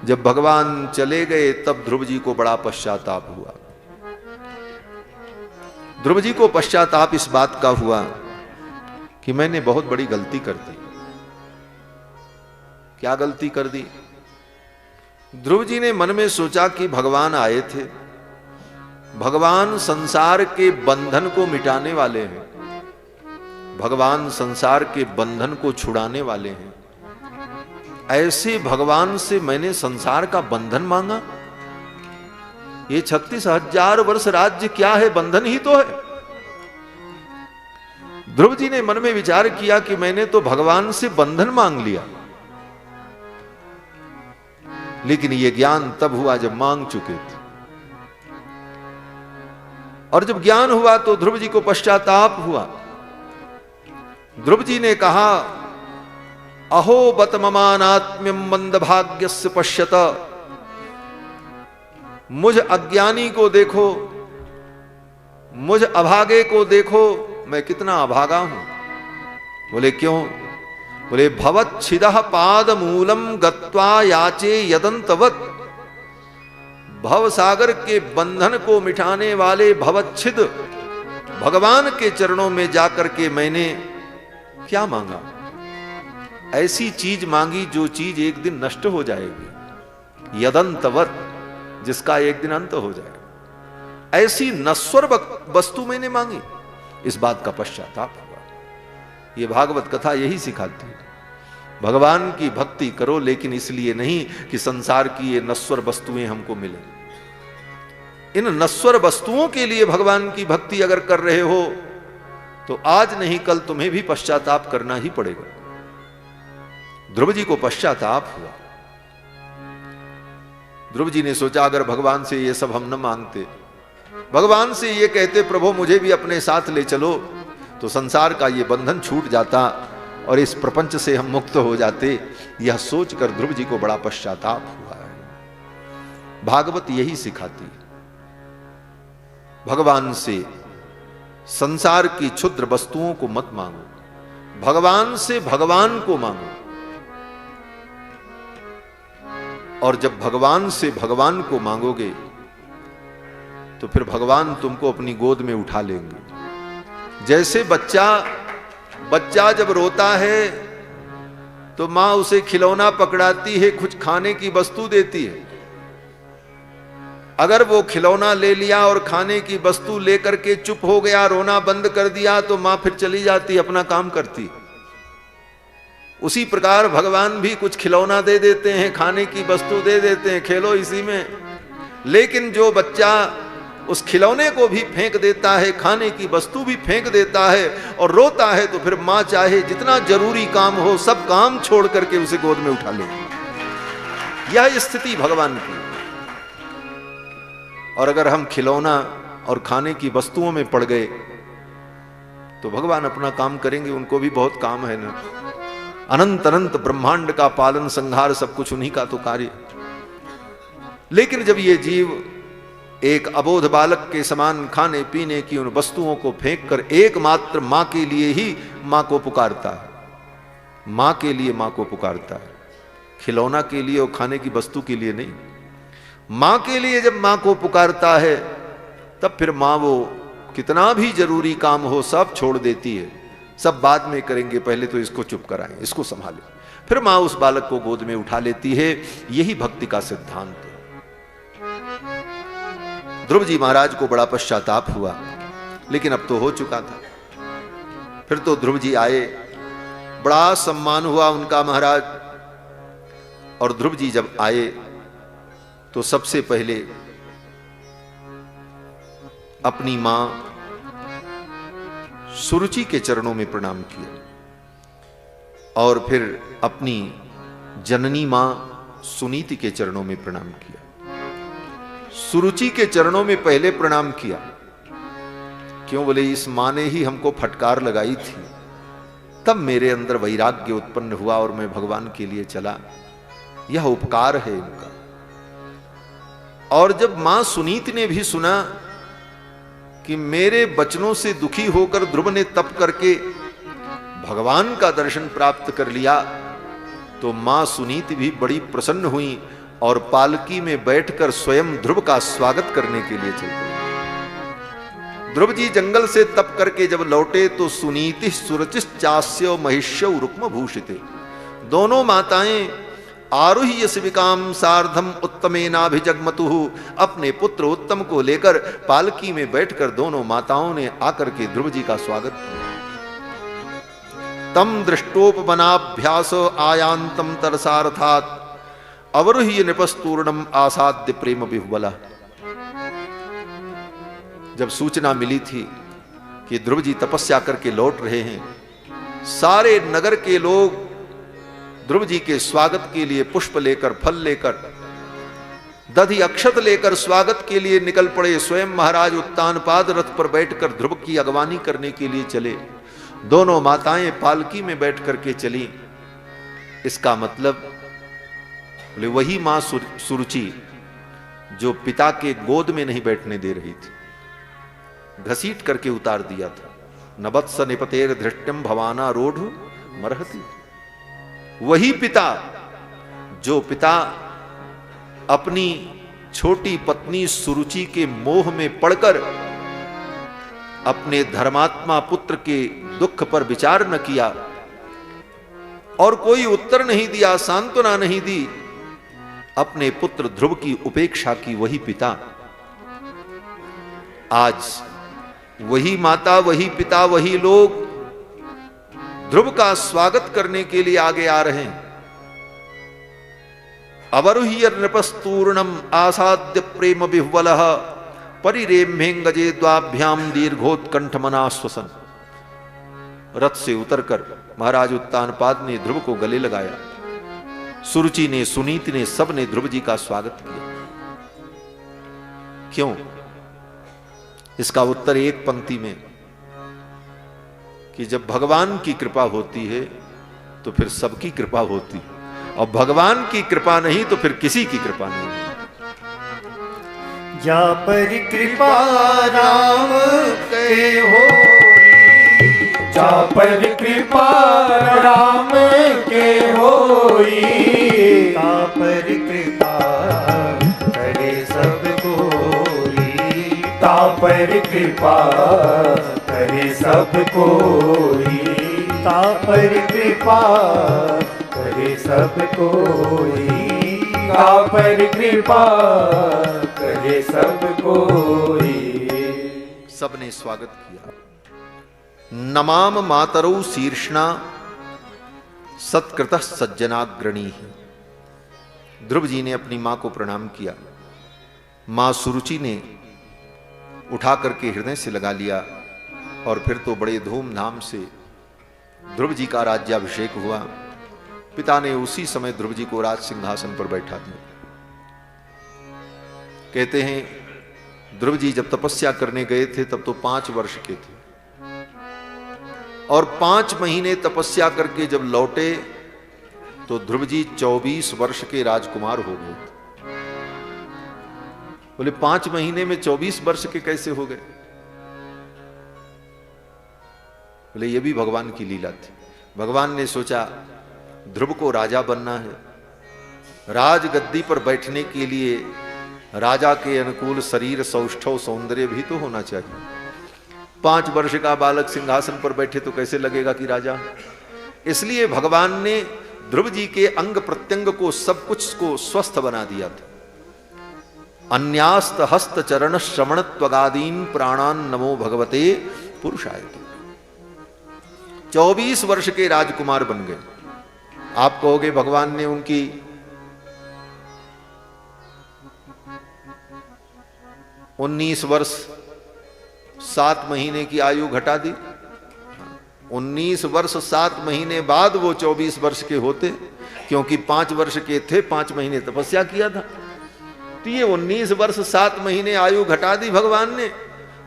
जब भगवान चले गए तब ध्रुव जी को बड़ा पश्चाताप हुआ। ध्रुव जी को पश्चाताप इस बात का हुआ कि मैंने बहुत बड़ी गलती कर दी। क्या गलती कर दी? ध्रुव जी ने मन में सोचा कि भगवान आए थे, भगवान संसार के बंधन को मिटाने वाले हैं, भगवान संसार के बंधन को छुड़ाने वाले हैं। ऐसे भगवान से मैंने संसार का बंधन मांगा? ये 36,000 वर्ष राज्य क्या है, बंधन ही तो है। ध्रुव जी ने मन में विचार किया कि मैंने तो भगवान से बंधन मांग लिया, लेकिन यह ज्ञान तब हुआ जब मांग चुके थे। और जब ज्ञान हुआ तो ध्रुव जी को पश्चाताप हुआ। ध्रुव जी ने कहा, अहो बत ममानात्म्यम मंदभाग्यस्य पश्यत, मुझ अज्ञानी को देखो, मुझ अभागे को देखो, मैं कितना अभागा हूं। बोले क्यों? बोले भवच्छिदः पाद मूलम गत्वा याचे यदंतवत, भव सागर के बंधन को मिटाने वाले भवच्छिद भगवान के चरणों में जाकर के मैंने क्या मांगा? ऐसी चीज मांगी जो चीज एक दिन नष्ट हो जाएगी, यदंतवत, जिसका एक दिन अंत हो जाएगा। ऐसी नश्वर वस्तु मैंने मांगी, इस बात का पश्चाताप हुआ। यह भागवत कथा यही सिखाती है, भगवान की भक्ति करो, लेकिन इसलिए नहीं कि संसार की ये नश्वर वस्तुएं हमको मिले। इन नश्वर वस्तुओं के लिए भगवान की भक्ति अगर कर रहे हो तो आज नहीं कल तुम्हें भी पश्चाताप करना ही पड़ेगा। ध्रुव जी को पश्चाताप हुआ। ध्रुव जी ने सोचा, अगर भगवान से ये सब हम न मांगते, भगवान से ये कहते प्रभु मुझे भी अपने साथ ले चलो, तो संसार का ये बंधन छूट जाता और इस प्रपंच से हम मुक्त हो जाते। यह सोचकर ध्रुव जी को बड़ा पश्चाताप हुआ है। भागवत यही सिखाती है, भगवान से संसार की क्षुद्र वस्तुओं को मत मांगो, भगवान से भगवान को मांगो। और जब भगवान से भगवान को मांगोगे तो फिर भगवान तुमको अपनी गोद में उठा लेंगे। जैसे बच्चा जब रोता है तो मां उसे खिलौना पकड़ाती है, कुछ खाने की वस्तु देती है। अगर वो खिलौना ले लिया और खाने की वस्तु लेकर के चुप हो गया, रोना बंद कर दिया, तो मां फिर चली जाती, अपना काम करती। उसी प्रकार भगवान भी कुछ खिलौना दे देते हैं, खाने की वस्तु दे देते हैं, खेलो इसी में। लेकिन जो बच्चा उस खिलौने को भी फेंक देता है, खाने की वस्तु भी फेंक देता है और रोता है, तो फिर मां चाहे जितना जरूरी काम हो सब काम छोड़ करके उसे गोद में उठा ले। यह स्थिति भगवान की। और अगर हम खिलौना और खाने की वस्तुओं में पड़ गए तो भगवान अपना काम करेंगे, उनको भी बहुत काम है ना। अनंत अनंत ब्रह्मांड का पालन संहार सब कुछ उन्हीं का तो कार्य। लेकिन जब ये जीव एक अबोध बालक के समान खाने पीने की उन वस्तुओं को फेंक कर एकमात्र मां के लिए ही मां को पुकारता है, मां के लिए मां को पुकारता है, खिलौना के लिए और खाने की वस्तु के लिए नहीं। मां के लिए जब मां को पुकारता है तब फिर मां वो कितना भी जरूरी काम हो सब छोड़ देती है, सब बाद में करेंगे, पहले तो इसको चुप कराएं, इसको संभालें। फिर मां उस बालक को गोद में उठा लेती है। यही भक्ति का सिद्धांत है। ध्रुव जी महाराज को बड़ा पश्चाताप हुआ, लेकिन अब तो हो चुका था। फिर तो ध्रुव जी आए, बड़ा सम्मान हुआ उनका महाराज। और ध्रुव जी जब आए तो सबसे पहले अपनी मां सुरुचि के चरणों में प्रणाम किया और फिर अपनी जननी मां सुनीति के चरणों में प्रणाम किया। सुरुचि के चरणों में पहले प्रणाम किया। क्यों? बोले इस मां ने ही हमको फटकार लगाई थी, तब मेरे अंदर वैराग्य उत्पन्न हुआ और मैं भगवान के लिए चला। यह उपकार है इनका। और जब मां सुनीति ने भी सुना कि मेरे वचनों से दुखी होकर ध्रुव ने तप करके भगवान का दर्शन प्राप्त कर लिया, तो मां सुनीति भी बड़ी प्रसन्न हुई और पालकी में बैठकर स्वयं ध्रुव का स्वागत करने के लिए चल पड़ी। ध्रुव जी जंगल से तप करके जब लौटे तो सुनीति सुरचिश्चास्य महिष्यौ रुक्म भूषिते, दोनों माताएं आरुह्य शिविकाम सार्धम उत्तमेनाभिजगमतुः, अपने पुत्र उत्तम को लेकर पालकी में बैठकर दोनों माताओं ने आकर के ध्रुव जी का स्वागत किया। तम दृष्टोपवनाभ्यास आयांतम तरसार्थात अवरुह्य निपस्तूर्णम आसाद्य प्रेम विहुबला। जब सूचना मिली थी कि ध्रुव जी तपस्या करके लौट रहे हैं। सारे नगर के लोग ध्रुव जी के स्वागत के लिए पुष्प लेकर, फल लेकर, दधि अक्षत लेकर स्वागत के लिए निकल पड़े। स्वयं महाराज उत्तानपाद रथ पर बैठकर ध्रुव की अगवानी करने के लिए चले। दोनों माताएं पालकी में बैठ करके चली। इसका मतलब बोले वही मां सुरुचि जो पिता के गोद में नहीं बैठने दे रही थी, घसीट करके उतार दिया था। नवत्स निपतेर धृष्टम भवाना रूढ़ मरहती। वही पिता जो पिता अपनी छोटी पत्नी सुरुचि के मोह में पड़कर अपने धर्मात्मा पुत्र के दुख पर विचार न किया और कोई उत्तर नहीं दिया, सांत्वना नहीं दी, अपने पुत्र ध्रुव की उपेक्षा की वही पिता आज वही माता, वही पिता, वही लोग ध्रुव का स्वागत करने के लिए आगे आ रहे हैं। अवरुह्य नृपस्तूर्णम आसाद्य प्रेम विह्वलः परिरेम्हेंगजे द्वाभ्याम दीर्घोत्कंठमना श्वसन। रथ से उतरकर महाराज उत्तानपाद ने ध्रुव को गले लगाया। सुरुचि ने, सुनीति ने, सब ने ध्रुव जी का स्वागत किया। क्यों? इसका उत्तर एक पंक्ति में कि जब भगवान की कृपा होती है तो फिर सबकी कृपा होती है, और भगवान की कृपा नहीं तो फिर किसी की कृपा नहीं। जा पर कृपा राम के होई, जा पर कृपा राम के होई, ता पर कृपा करे सब कोई, ता पर कृपा करे सब कोई, ता पर कृपा करे सब कोई, ता पर कृपा करे सब कोई। सबने स्वागत किया। नमाम मातरौ शीर्षणा सत्कृतः सज्जनाग्रणी। ध्रुव जी ने अपनी मां को प्रणाम किया। मां सुरुचि ने उठा करके हृदय से लगा लिया और फिर तो बड़े धूमधाम से ध्रुव जी का राज्याभिषेक हुआ। पिता ने उसी समय ध्रुव जी को राज सिंहासन पर बैठा दिया। कहते हैं ध्रुव जी जब तपस्या करने गए थे तब तो 5 वर्ष के थे, और 5 महीने तपस्या करके जब लौटे तो ध्रुव जी 24 वर्ष के राजकुमार हो गए। बोले 5 महीने में 24 वर्ष के कैसे हो गए? बोले ये भी भगवान की लीला थी। भगवान ने सोचा ध्रुव को राजा बनना है, राजगद्दी पर बैठने के लिए राजा के अनुकूल शरीर, सौष्ठव, सौंदर्य भी तो होना चाहिए। 5 वर्ष का बालक सिंहासन पर बैठे तो कैसे लगेगा कि राजा। इसलिए भगवान ने ध्रुव जी के अंग प्रत्यंग को, सब कुछ को स्वस्थ बना दिया था। अन्यास्त हस्त चरण श्रवण त्वगादीन प्राणान नमो भगवते पुरुषाय। 24 वर्ष के राजकुमार बन गए। आप कहोगे भगवान ने उनकी उन्नीस वर्ष 7 महीने की आयु घटा दी। 19 वर्ष 7 महीने बाद वो 24 वर्ष के होते, क्योंकि 5 वर्ष के थे, 5 महीने तपस्या किया था। तो ये 19 वर्ष 7 महीने आयु घटा दी भगवान ने।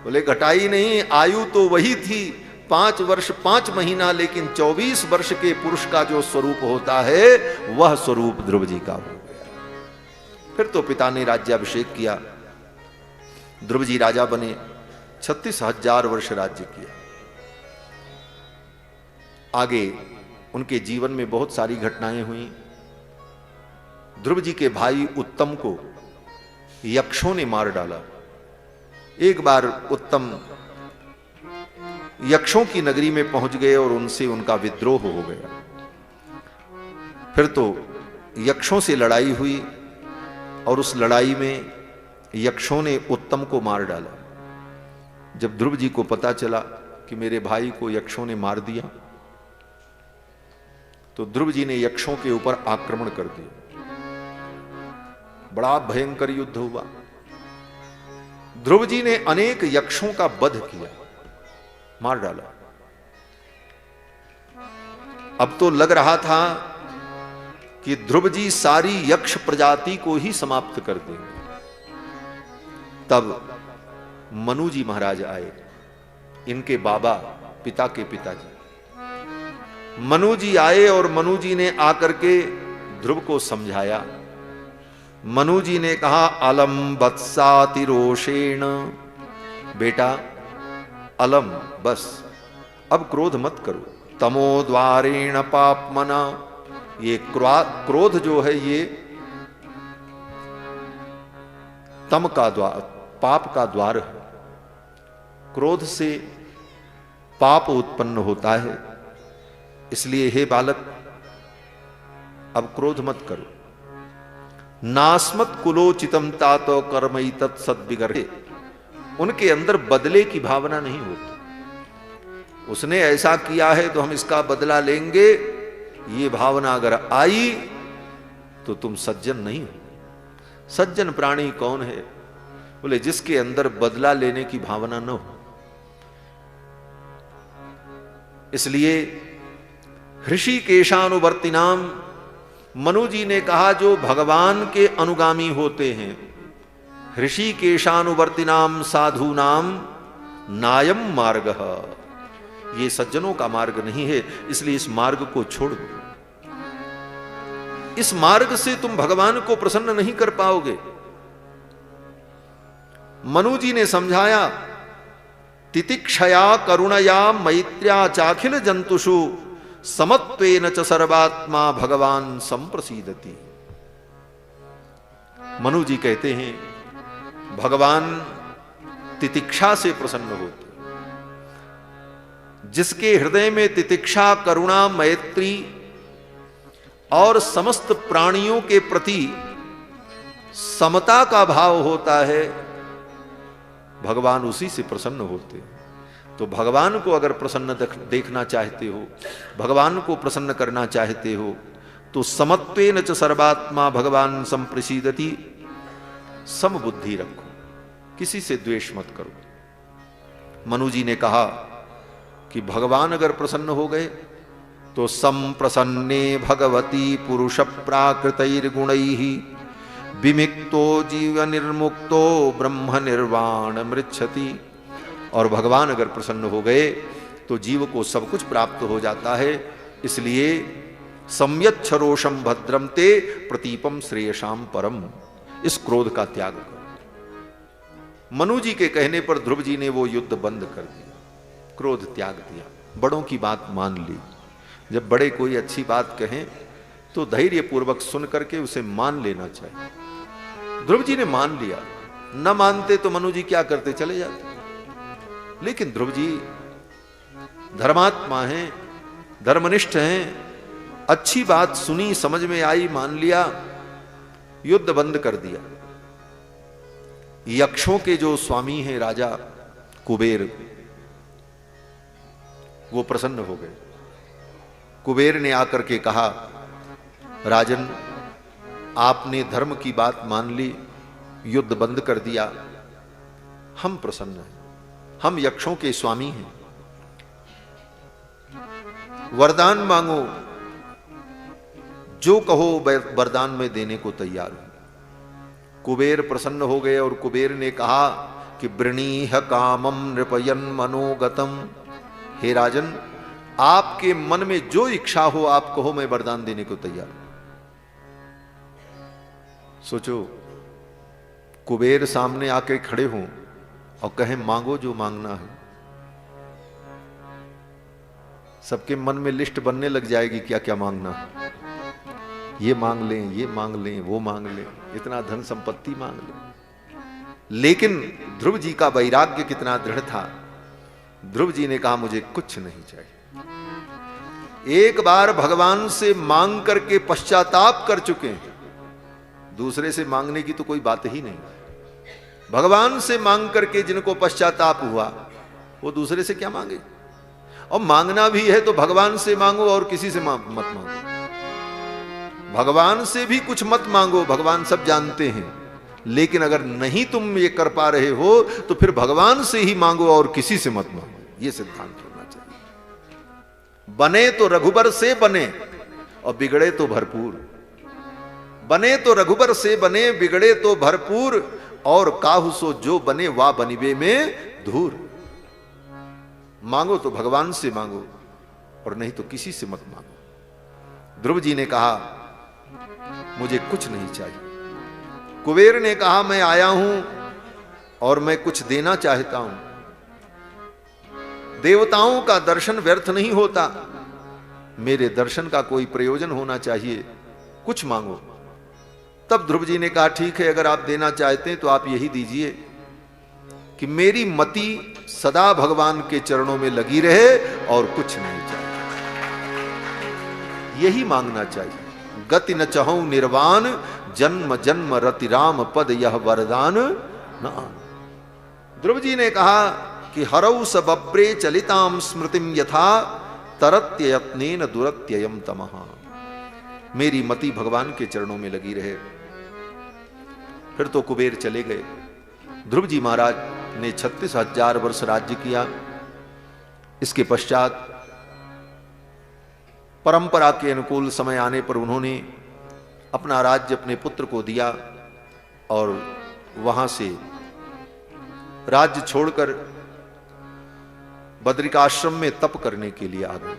बोले घटाई नहीं, आयु तो वही थी 5 वर्ष 5 महीना, लेकिन 24 वर्ष के पुरुष का जो स्वरूप होता है वह स्वरूप ध्रुव जी का हो गया। फिर तो पिता ने राज्याभिषेक किया, ध्रुव जी राजा बने, 36,000 वर्ष राज्य किया। आगे उनके जीवन में बहुत सारी घटनाएं हुई। ध्रुव जी के भाई उत्तम को यक्षों ने मार डाला। एक बार उत्तम यक्षों की नगरी में पहुंच गए और उनसे उनका विद्रोह हो गया। फिर तो यक्षों से लड़ाई हुई और उस लड़ाई में यक्षों ने उत्तम को मार डाला। जब ध्रुव जी को पता चला कि मेरे भाई को यक्षों ने मार दिया, तो ध्रुव जी ने यक्षों के ऊपर आक्रमण कर दिया। बड़ा भयंकर युद्ध हुआ। ध्रुव जी ने अनेक यक्षों का वध किया। मार डाला। अब तो लग रहा था कि ध्रुव जी सारी यक्ष प्रजाति को ही समाप्त कर देंगे। तब मनु जी महाराज आए, इनके बाबा, पिता के पिताजी मनु जी आए, और मनु जी ने आकर के ध्रुव को समझाया। मनु जी ने कहा, अलम वत्सातिरोषेण, बेटा अलम, बस अब क्रोध मत करो। तमो द्वारेण पापमना, ये क्रोध जो है ये तम का द्वार, पाप का द्वार है। क्रोध से पाप उत्पन्न होता है, इसलिए हे बालक अब क्रोध मत करो। नास्मत् कुलोचितम तातो कर्मई तत्सद्विगर्हे, उनके अंदर बदले की भावना नहीं होती। उसने ऐसा किया है तो हम इसका बदला लेंगे, ये भावना अगर आई तो तुम सज्जन नहीं हो। सज्जन प्राणी कौन है? बोले जिसके अंदर बदला लेने की भावना न हो। इसलिए ऋषिकेशानुवर्तिनाम, मनु जी ने कहा जो भगवान के अनुगामी होते हैं, ऋषिकेशानुवर्तिनाम साधूनाम नायम मार्गः, ये सज्जनों का मार्ग नहीं है, इसलिए इस मार्ग को छोड़ दो। इस मार्ग से तुम भगवान को प्रसन्न नहीं कर पाओगे। मनु जी ने समझाया, तितिक्षया करुणया मैत्र्या चाखिल जंतुषु समत्वेन च सर्वात्मा भगवान संप्रसीदति। मनु जी कहते हैं भगवान तितिक्षा से प्रसन्न होते। जिसके हृदय में तितिक्षा, करुणा, मैत्री और समस्त प्राणियों के प्रति समता का भाव होता है, भगवान उसी से प्रसन्न होते हैं। तो भगवान को अगर प्रसन्न देखना चाहते हो, भगवान को प्रसन्न करना चाहते हो, तो समत्वेन च सर्वात्मा भगवान संप्रसीदति, समबुद्धि रखो, किसी से द्वेष मत करो। मनु जी ने कहा कि भगवान अगर प्रसन्न हो गए तो संप्रसन्ने भगवती पुरुष प्राकृतैर्गुणैः विमिक्तो जीव निर्मुक्तो ब्रह्म निर्वाण मृच्छति। और भगवान अगर प्रसन्न हो गए तो जीव को सब कुछ प्राप्त हो जाता है। इसलिए संयच्छरोषम भद्रम ते प्रतीपम श्रेयसाम परम, इस क्रोध का त्याग करो। मनु जी के कहने पर ध्रुव जी ने वो युद्ध बंद कर दिया, क्रोध त्याग दिया, बड़ों की बात मान ली। जब बड़े कोई अच्छी बात कहें तो धैर्य पूर्वक सुन करके उसे मान लेना चाहिए। ध्रुव जी ने मान लिया, न मानते तो मनु जी क्या करते, चले जाते। लेकिन ध्रुव जी धर्मात्मा हैं, धर्मनिष्ठ हैं, अच्छी बात सुनी, समझ में आई, मान लिया, युद्ध बंद कर दिया। यक्षों के जो स्वामी हैं राजा कुबेर, वो प्रसन्न हो गए। कुबेर ने आकर के कहा, राजन आपने धर्म की बात मान ली, युद्ध बंद कर दिया, हम प्रसन्न हैं, हम यक्षों के स्वामी हैं, वरदान मांगो, जो कहो वरदान में देने को तैयार हूं। कुबेर प्रसन्न हो गए और कुबेर ने कहा कि वृणीह कामम नृपयन मनोगतम, हे राजन आपके मन में जो इच्छा हो आप कहो, मैं वरदान देने को तैयार हूं। सोचो कुबेर सामने आके खड़े हों और कहें मांगो जो मांगना है, सबके मन में लिस्ट बनने लग जाएगी क्या क्या मांगना है। ये मांग लें, ये मांग लें, वो मांग लें, इतना धन संपत्ति मांग लें। लेकिन ध्रुव जी का वैराग्य कितना दृढ़ था। ध्रुव जी ने कहा मुझे कुछ नहीं चाहिए। एक बार भगवान से मांग करके पश्चाताप कर चुके हैं, दूसरे से मांगने की तो कोई बात ही नहीं। भगवान से मांग करके जिनको पश्चाताप हुआ वो दूसरे से क्या मांगे। और मांगना भी है तो भगवान से मांगो और किसी से मत मांगो। भगवान से भी कुछ मत मांगो, भगवान सब जानते हैं। लेकिन अगर नहीं तुम ये कर पा रहे हो तो फिर भगवान से ही मांगो और किसी से मत मांगो। यह सिद्धांत होना चाहिए। बने तो रघुबर से बने और बिगड़े तो भरपूर। बने तो रघुबर से बने, बिगड़े तो भरपूर, और काहू सो जो बने वा बनिबे में धूर। मांगो तो भगवान से मांगो और नहीं तो किसी से मत मांगो। ध्रुव जी ने कहा मुझे कुछ नहीं चाहिए। कुबेर ने कहा मैं आया हूं और मैं कुछ देना चाहता हूं। देवताओं का दर्शन व्यर्थ नहीं होता, मेरे दर्शन का कोई प्रयोजन होना चाहिए, कुछ मांगो। तब ध्रुव जी ने कहा ठीक है, अगर आप देना चाहते हैं तो आप यही दीजिए कि मेरी मति सदा भगवान के चरणों में लगी रहे और कुछ नहीं चाहिए, यही मांगना चाहिए। गति न चहु निर्वाण, जन्म जन्म रति राम पद यह वरदान न आन। ध्रुव जी ने कहा कि हरौ स बब्रे चलिताम स्मृतिम यथा तरत्य यत्नेन दुरत्ययम तमः। मेरी मति भगवान के चरणों में लगी रहे। फिर तो कुबेर चले गए। ध्रुव जी महाराज ने 36,000 वर्ष राज्य किया। इसके पश्चात परंपरा के अनुकूल समय आने पर उन्होंने अपना राज्य अपने पुत्र को दिया और वहां से राज्य छोड़कर बद्रिकाश्रम में तप करने के लिए आ गए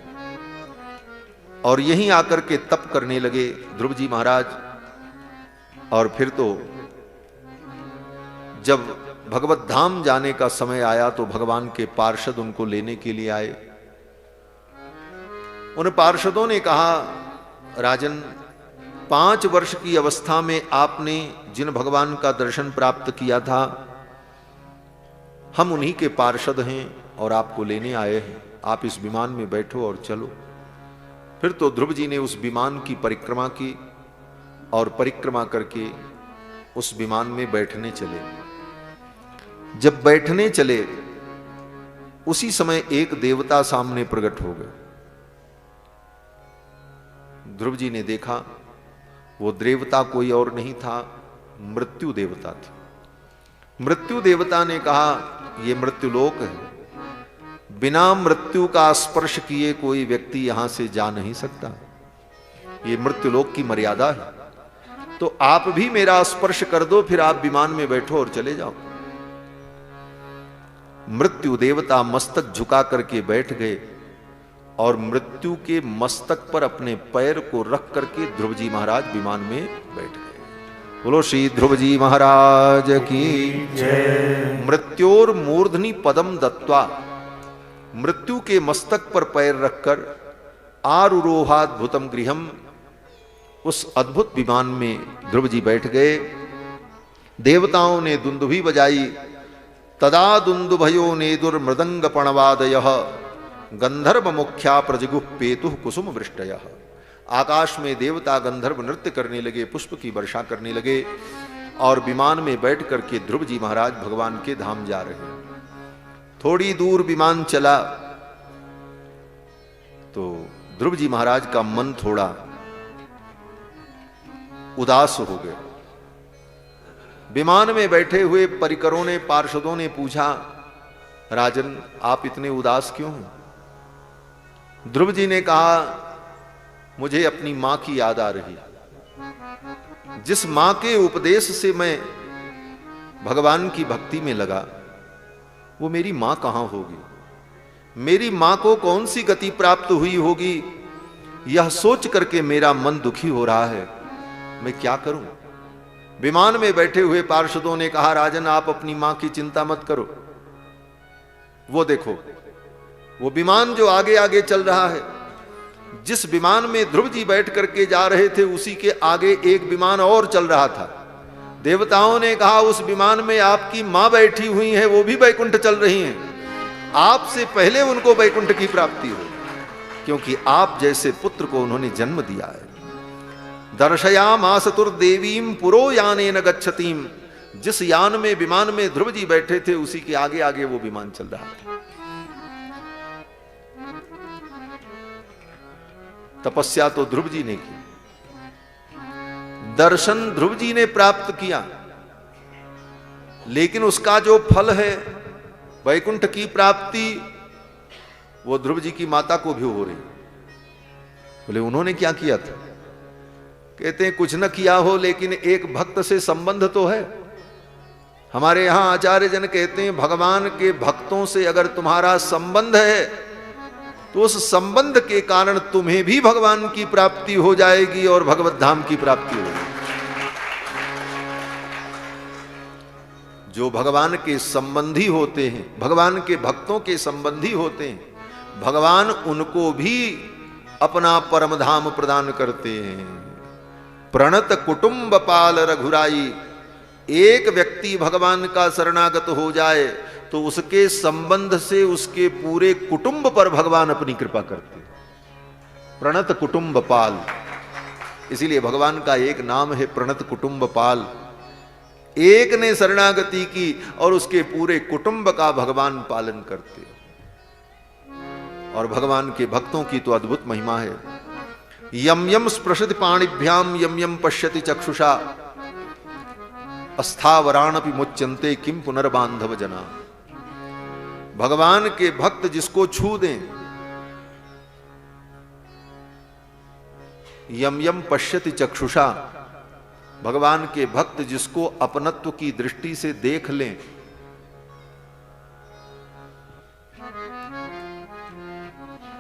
और यहीं आकर के तप करने लगे ध्रुव जी महाराज। और फिर तो जब भगवत धाम जाने का समय आया तो भगवान के पार्षद उनको लेने के लिए आए। उन पार्षदों ने कहा राजन, 5 वर्ष की अवस्था में आपने जिन भगवान का दर्शन प्राप्त किया था, हम उन्हीं के पार्षद हैं और आपको लेने आए हैं। आप इस विमान में बैठो और चलो। फिर तो ध्रुव जी ने उस विमान की परिक्रमा की और परिक्रमा करके उस विमान में बैठने चले। जब बैठने चले उसी समय एक देवता सामने प्रकट हो गए। ध्रुव जी ने देखा वो देवता कोई और नहीं था, मृत्यु देवता था। मृत्यु देवता ने कहा ये मृत्युलोक है, बिना मृत्यु का स्पर्श किए कोई व्यक्ति यहां से जा नहीं सकता, ये मृत्युलोक की मर्यादा है। तो आप भी मेरा स्पर्श कर दो, फिर आप विमान में बैठो और चले जाओ। मृत्यु देवता मस्तक झुका करके बैठ गए और मृत्यु के मस्तक पर अपने पैर को रख करके ध्रुव जी महाराज विमान में बैठ गए। बोलो श्री ध्रुव जी महाराज की जय। मृत्योर मूर्धनि पदम दत्वा, मृत्यु के मस्तक पर पैर रखकर आरुरोहाद्भुतम गृहम, उस अद्भुत विमान में ध्रुव जी बैठ गए। देवताओं ने दुंदुभी बजाई। तदा दुंदुभयो नेदुर मृदंग पणवादयः, गंधर्व मुख्या प्रजगुः पेतुः कुसुम वृष्टयः। आकाश में देवता गंधर्व नृत्य करने लगे, पुष्प की वर्षा करने लगे और विमान में बैठ करके ध्रुव जी महाराज भगवान के धाम जा रहे हैं। थोड़ी दूर विमान चला तो ध्रुव जी महाराज का मन थोड़ा उदास हो गया। विमान में बैठे हुए परिकरों ने, पार्षदों ने पूछा राजन आप इतने उदास क्यों हैं? ध्रुव जी ने कहा मुझे अपनी मां की याद आ रही। जिस मां के उपदेश से मैं भगवान की भक्ति में लगा, वो मेरी मां कहां होगी? मेरी मां को कौन सी गति प्राप्त हुई होगी? यह सोच करके मेरा मन दुखी हो रहा है, मैं क्या करूं? विमान में बैठे हुए पार्षदों ने कहा राजन आप अपनी मां की चिंता मत करो, वो देखो वो विमान जो आगे आगे चल रहा है, जिस विमान में ध्रुव जी बैठ करके जा रहे थे उसी के आगे एक विमान और चल रहा था। देवताओं ने कहा उस विमान में आपकी मां बैठी हुई है, वो भी बैकुंठ चल रही हैं, आपसे पहले उनको बैकुंठ की प्राप्ति हो, क्योंकि आप जैसे पुत्र को उन्होंने जन्म दिया है। दर्शयामास तुर्देवीम पुरो यानेन गच्छतीम, जिस यान में विमान में ध्रुव जी बैठे थे उसी के आगे आगे वो विमान चल रहा था। तपस्या तो ध्रुव जी ने की, दर्शन ध्रुव जी ने प्राप्त किया, लेकिन उसका जो फल है वैकुंठ की प्राप्ति, वो ध्रुव जी की माता को भी हो रही। बोले उन्होंने क्या किया था? कहते हैं कुछ न किया हो, लेकिन एक भक्त से संबंध तो है। हमारे यहां आचार्य जन कहते हैं भगवान के भक्तों से अगर तुम्हारा संबंध है तो उस संबंध के कारण तुम्हें भी भगवान की प्राप्ति हो जाएगी और भगवत धाम की प्राप्ति हो जाएगी। जो भगवान के संबंधी होते हैं, भगवान के भक्तों के संबंधी होते हैं, भगवान उनको भी अपना परम धाम प्रदान करते हैं। प्रणत कुटुंब पाल रघुराई, एक व्यक्ति भगवान का शरणागत हो जाए तो उसके संबंध से उसके पूरे कुटुंब पर भगवान अपनी कृपा करते हैं। प्रणत कुटुंब पाल, इसीलिए भगवान का एक नाम है प्रणत कुटुंब पाल। एक ने शरणागति की और उसके पूरे कुटुंब का भगवान पालन करते। और भगवान के भक्तों की तो अद्भुत महिमा है। यम यम स्पृशति पाणिभ्याम यम यम पश्यति चक्षुषा अस्थावराणपि मुच्यन्ते किम पुनर्बांधव जना। भगवान के भक्त जिसको छू दें, यम यम पश्यति चक्षुषा, भगवान के भक्त जिसको अपनत्व की दृष्टि से देख लें,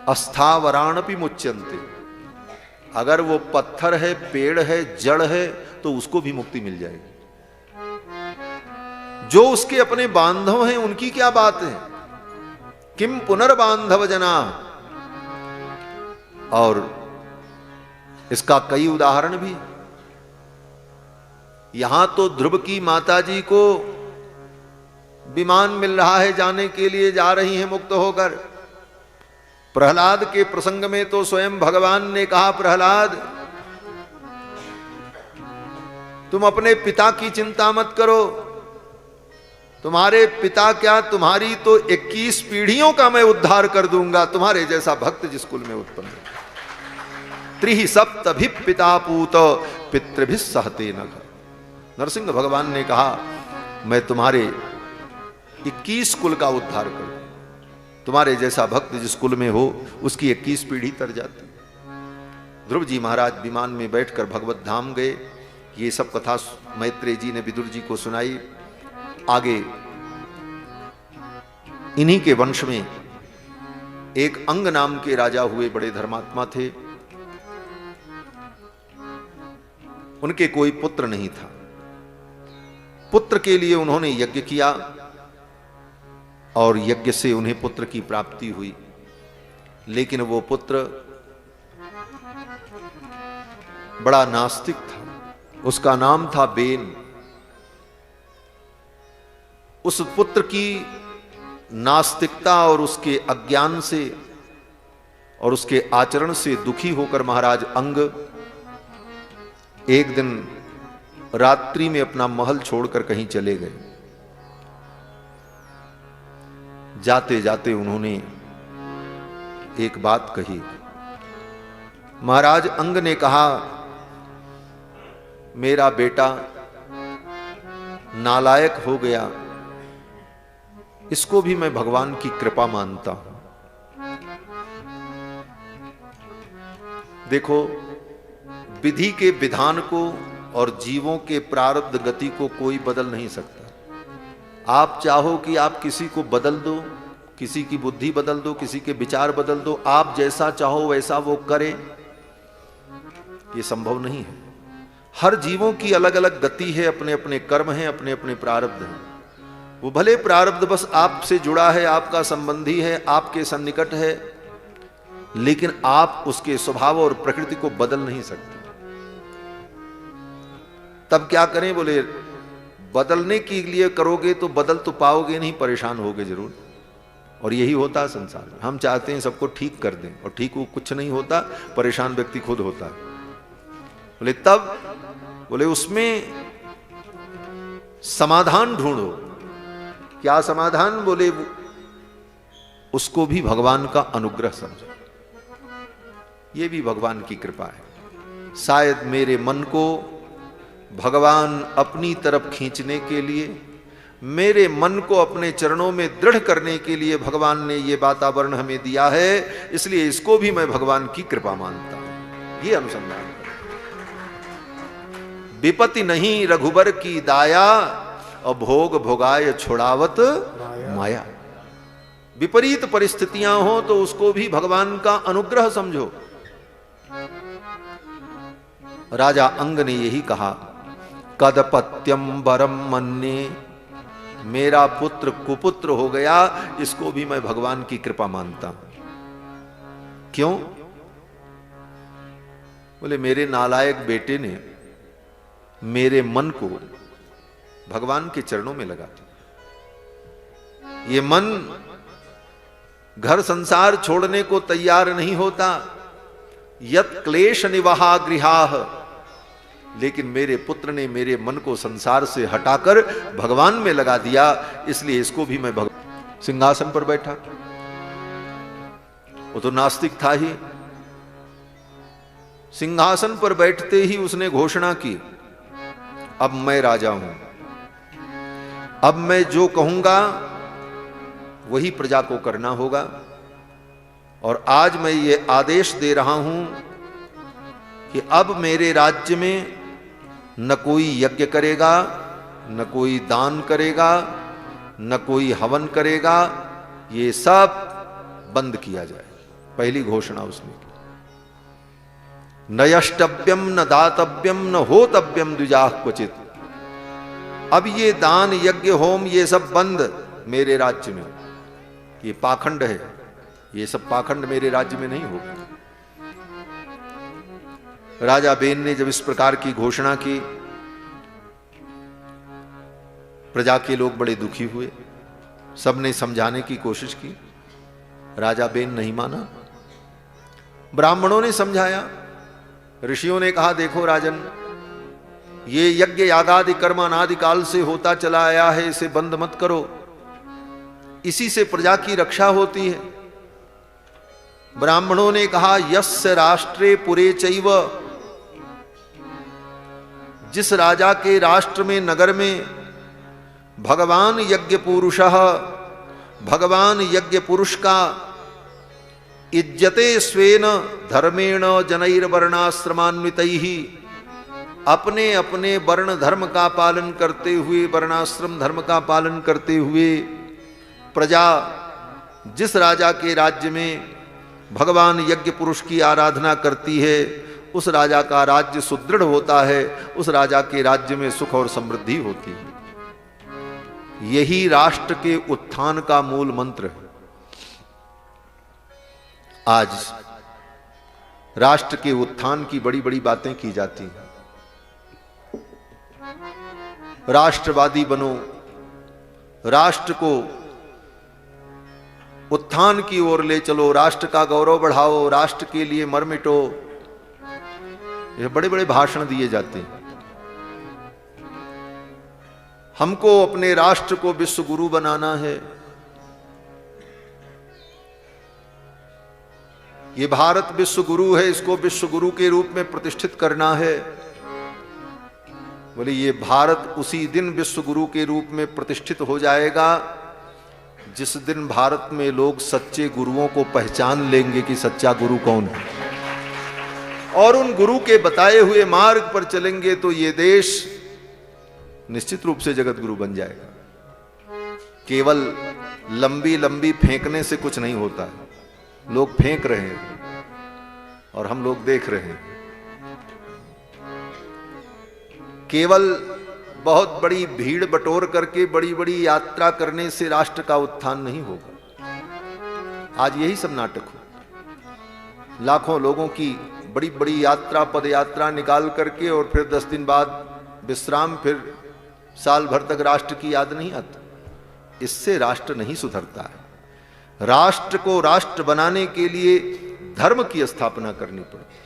अस्थावराणपि मुच्यन्ते, अगर वो पत्थर है, पेड़ है, जड़ है तो उसको भी मुक्ति मिल जाएगी। जो उसके अपने बांधव हैं उनकी क्या बात है, किम पुनर्बांधव जना। और इसका कई उदाहरण भी। यहां तो ध्रुव की माताजी को विमान मिल रहा है जाने के लिए, जा रही हैं मुक्त होकर। प्रहलाद के प्रसंग में तो स्वयं भगवान ने कहा, प्रहलाद तुम अपने पिता की चिंता मत करो, तुम्हारे पिता क्या, तुम्हारी तो 21 पीढ़ियों का मैं उद्धार कर दूंगा, तुम्हारे जैसा भक्त जिस कुल में उत्पन्न। त्रिहि सप्तभि पिता पूत पितृभि सहते नघ। नरसिंह भगवान ने कहा मैं तुम्हारे 21 कुल का उद्धार करूं, तुम्हारे जैसा भक्त जिस कुल में हो उसकी 21 पीढ़ी तर जाती। ध्रुव जी महाराज विमान में बैठकर भगवत धाम गए। ये सब कथा मैत्रेय जी ने विदुर जी को सुनाई। आगे इन्हीं के वंश में एक अंग नाम के राजा हुए, बड़े धर्मात्मा थे। उनके कोई पुत्र नहीं था। पुत्र के लिए उन्होंने यज्ञ किया और यज्ञ से उन्हें पुत्र की प्राप्ति हुई। लेकिन वो पुत्र बड़ा नास्तिक था, उसका नाम था बेन। उस पुत्र की नास्तिकता और उसके अज्ञान से और उसके आचरण से दुखी होकर महाराज अंग एक दिन रात्रि में अपना महल छोड़कर कहीं चले गए। जाते जाते उन्होंने एक बात कही। महाराज अंग ने कहा, मेरा बेटा नालायक हो गया, इसको भी मैं भगवान की कृपा मानता हूं। देखो, विधि के विधान को और जीवों के प्रारब्ध गति को कोई बदल नहीं सकता। आप चाहो कि आप किसी को बदल दो, किसी की बुद्धि बदल दो, किसी के विचार बदल दो, आप जैसा चाहो वैसा वो करे, ये संभव नहीं है। हर जीवों की अलग अलग गति है, अपने अपने कर्म हैं, अपने अपने प्रारब्ध हैं। वो भले प्रारब्ध बस आपसे जुड़ा है, आपका संबंधी है, आपके सन्निकट है, लेकिन आप उसके स्वभाव और प्रकृति को बदल नहीं सकते। तब क्या करें? बोले बदलने के लिए करोगे तो बदल तो पाओगे नहीं, परेशान होगे जरूर। और यही होता है संसार में। हम चाहते हैं सबको ठीक कर दें और ठीक वो कुछ नहीं होता, परेशान व्यक्ति खुद होता है। बोले तब, बोले उसमें समाधान ढूंढो। क्या समाधान? बोले उसको भी भगवान का अनुग्रह समझो, ये भी भगवान की कृपा है। शायद मेरे मन को भगवान अपनी तरफ खींचने के लिए मेरे मन को अपने चरणों में दृढ़ करने के लिए भगवान ने ये वातावरण हमें दिया है, इसलिए इसको भी मैं भगवान की कृपा मानता हूं। ये अनुसंधान विपत्ति नहीं रघुबर की दाया, और भोग भोगाय छुड़ावत माया। विपरीत परिस्थितियां हो तो उसको भी भगवान का अनुग्रह समझो। राजा अंग ने यही कहा, कदपत्यम वरम मन्ये, मेरा पुत्र कुपुत्र हो गया, इसको भी मैं भगवान की कृपा मानता हूं। क्यों? बोले मेरे नालायक बेटे ने मेरे मन को भगवान के चरणों में लगा दिया। ये मन घर संसार छोड़ने को तैयार नहीं होता, यत क्लेश निवहा गृहाह, लेकिन मेरे पुत्र ने मेरे मन को संसार से हटाकर भगवान में लगा दिया, इसलिए इसको भी मैं सिंहासन पर बैठा। वो तो नास्तिक था ही। सिंहासन पर बैठते ही उसने घोषणा की, अब मैं राजा हूं, अब मैं जो कहूंगा वही प्रजा को करना होगा, और आज मैं ये आदेश दे रहा हूं कि अब मेरे राज्य में न कोई यज्ञ करेगा, न कोई दान करेगा, न कोई हवन करेगा, ये सब बंद किया जाए। पहली घोषणा उसने की। न यष्टव्यम न दातव्यम न होतव्यम द्विजाः क्वचित। अब ये दान यज्ञ होम ये सब बंद मेरे राज्य में। ये पाखंड है, ये सब पाखंड मेरे राज्य में नहीं होगा। राजा बेन ने जब इस प्रकार की घोषणा की, प्रजा के लोग बड़े दुखी हुए, सबने समझाने की कोशिश की, राजा बेन नहीं माना। ब्राह्मणों ने समझाया, ऋषियों ने कहा देखो राजन, ये यज्ञ यागादि कर्म अनादिकाल से होता चला आया है, इसे बंद मत करो, इसी से प्रजा की रक्षा होती है। ब्राह्मणों ने कहा यस्य राष्ट्रे पुरे चैव, जिस राजा के राष्ट्र में नगर में भगवान यज्ञ पुरुषः, भगवान यज्ञ पुरुष का इज्जते स्वेन धर्मेण जनैर्वर्णाश्रमान्वितैः, अपने अपने वर्ण धर्म का पालन करते हुए, वर्णाश्रम धर्म का पालन करते हुए प्रजा जिस राजा के राज्य में भगवान यज्ञ पुरुष की आराधना करती है, उस राजा का राज्य सुदृढ़ होता है, उस राजा के राज्य में सुख और समृद्धि होती है। यही राष्ट्र के उत्थान का मूल मंत्र है। आज राष्ट्र के उत्थान की बड़ी बड़ी बातें की जाती हैं। राष्ट्रवादी बनो, राष्ट्र को उत्थान की ओर ले चलो, राष्ट्र का गौरव बढ़ाओ, राष्ट्र के लिए मर मिटो, ये बड़े बड़े भाषण दिए जाते हैं। हमको अपने राष्ट्र को विश्व गुरु बनाना है, ये भारत विश्व गुरु है, इसको विश्व गुरु के रूप में प्रतिष्ठित करना है। बोले ये भारत उसी दिन विश्व गुरु के रूप में प्रतिष्ठित हो जाएगा जिस दिन भारत में लोग सच्चे गुरुओं को पहचान लेंगे कि सच्चा गुरु कौन है, और उन गुरु के बताए हुए मार्ग पर चलेंगे, तो ये देश निश्चित रूप से जगत गुरु बन जाएगा। केवल लंबी लंबी फेंकने से कुछ नहीं होता है। लोग फेंक रहे हैं और हम लोग देख रहे हैं। केवल बहुत बड़ी भीड़ बटोर करके बड़ी बड़ी यात्रा करने से राष्ट्र का उत्थान नहीं होगा। आज यही सब नाटक हो, लाखों लोगों की बड़ी बड़ी यात्रा, पद यात्रा निकाल करके और फिर 10 दिन बाद विश्राम, फिर साल भर तक राष्ट्र की याद नहीं आती। इससे राष्ट्र नहीं सुधरता है। राष्ट्र को राष्ट्र बनाने के लिए धर्म की स्थापना करनी पड़ती।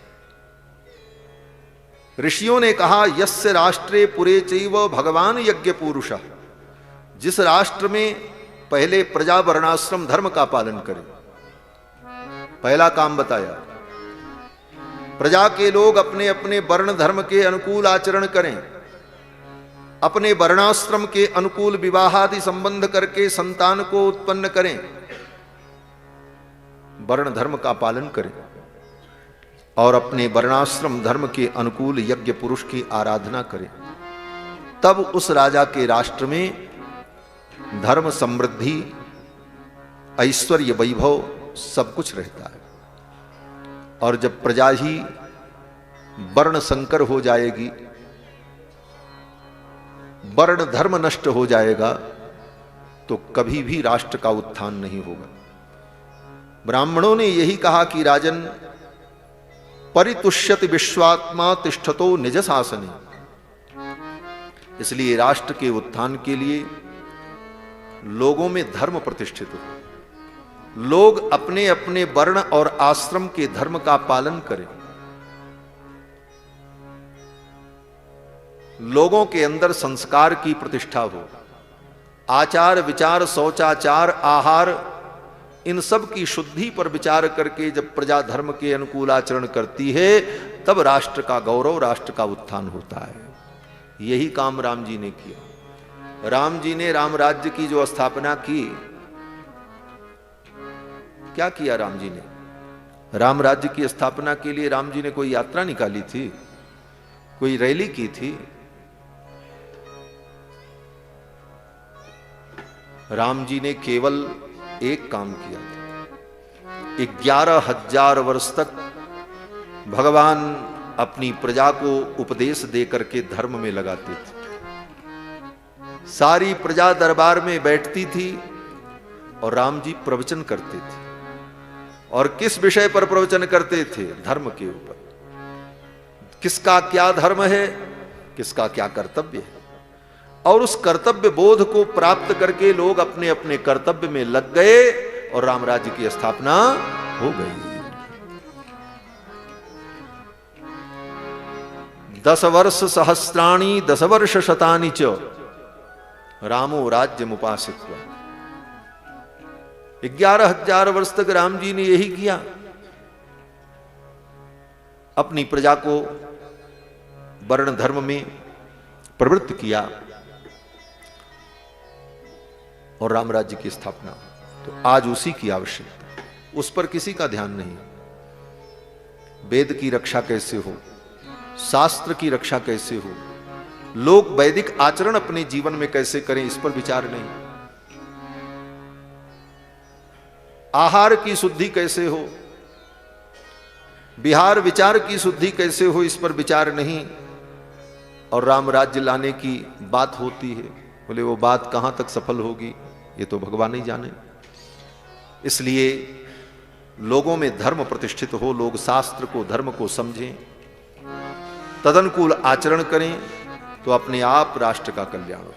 ऋषियों ने कहा यस्य राष्ट्रे पुरे चैव भगवान यज्ञ पुरुषः, जिस राष्ट्र में पहले प्रजा वर्णाश्रम धर्म का पालन करे। पहला काम बताया, प्रजा के लोग अपने अपने वर्ण धर्म के अनुकूल आचरण करें। अपने वर्णाश्रम के अनुकूल विवाहादि संबंध करके संतान को उत्पन्न करें, वर्ण धर्म का पालन करें और अपने वर्णाश्रम धर्म के अनुकूल यज्ञ पुरुष की आराधना करें, तब उस राजा के राष्ट्र में धर्म, समृद्धि, ऐश्वर्य, वैभव सब कुछ रहता है। और जब प्रजा ही वर्ण संकर हो जाएगी, वर्ण धर्म नष्ट हो जाएगा, तो कभी भी राष्ट्र का उत्थान नहीं होगा। ब्राह्मणों ने यही कहा कि राजन, परितुष्यति विश्वात्मा तिष्ठतो निज शासने। इसलिए राष्ट्र के उत्थान के लिए लोगों में धर्म प्रतिष्ठित हो, लोग अपने अपने वर्ण और आश्रम के धर्म का पालन करें, लोगों के अंदर संस्कार की प्रतिष्ठा हो, आचार विचार शौचाचार आहार इन सब की शुद्धि पर विचार करके जब प्रजा धर्म के अनुकूल आचरण करती है, तब राष्ट्र का गौरव, राष्ट्र का उत्थान होता है। यही काम राम जी ने किया। राम जी ने राम राज्य की जो स्थापना की, क्या किया राम जी ने? राम राज्य की स्थापना के लिए राम जी ने कोई यात्रा निकाली थी, कोई रैली की थी? राम जी ने केवल एक काम किया था। 11,000 वर्ष तक भगवान अपनी प्रजा को उपदेश दे करके धर्म में लगाते थे। सारी प्रजा दरबार में बैठती थी और राम जी प्रवचन करते थे। और किस विषय पर प्रवचन करते थे? धर्म के ऊपर। किसका क्या धर्म है, किसका क्या कर्तव्य है, और उस कर्तव्य बोध को प्राप्त करके लोग अपने अपने कर्तव्य में लग गए और राम राज्य की स्थापना हो गई। 10 वर्ष सहस्राणि 10 वर्ष शतानि च रामो राज्य मुपासित्वा। 11,000 वर्ष तक राम जी ने यही किया, अपनी प्रजा को वर्ण धर्म में प्रवृत्त किया और राम राज्य की स्थापना। तो आज उसी की आवश्यकता, उस पर किसी का ध्यान नहीं। वेद की रक्षा कैसे हो, शास्त्र की रक्षा कैसे हो, लोग वैदिक आचरण अपने जीवन में कैसे करें, इस पर विचार नहीं। आहार की शुद्धि कैसे हो, विहार विचार की शुद्धि कैसे हो, इस पर विचार नहीं। और राम राज्य लाने की बात होती है, बोले वो बात कहां तक सफल होगी, ये तो भगवान ही जाने। इसलिए लोगों में धर्म प्रतिष्ठित हो, लोग शास्त्र को, धर्म को समझें, तदनुकूल आचरण करें, तो अपने आप राष्ट्र का कल्याण हो।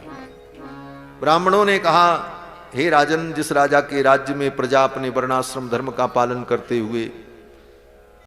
ब्राह्मणों ने कहा, हे राजन, जिस राजा के राज्य में प्रजा अपने वर्णाश्रम धर्म का पालन करते हुए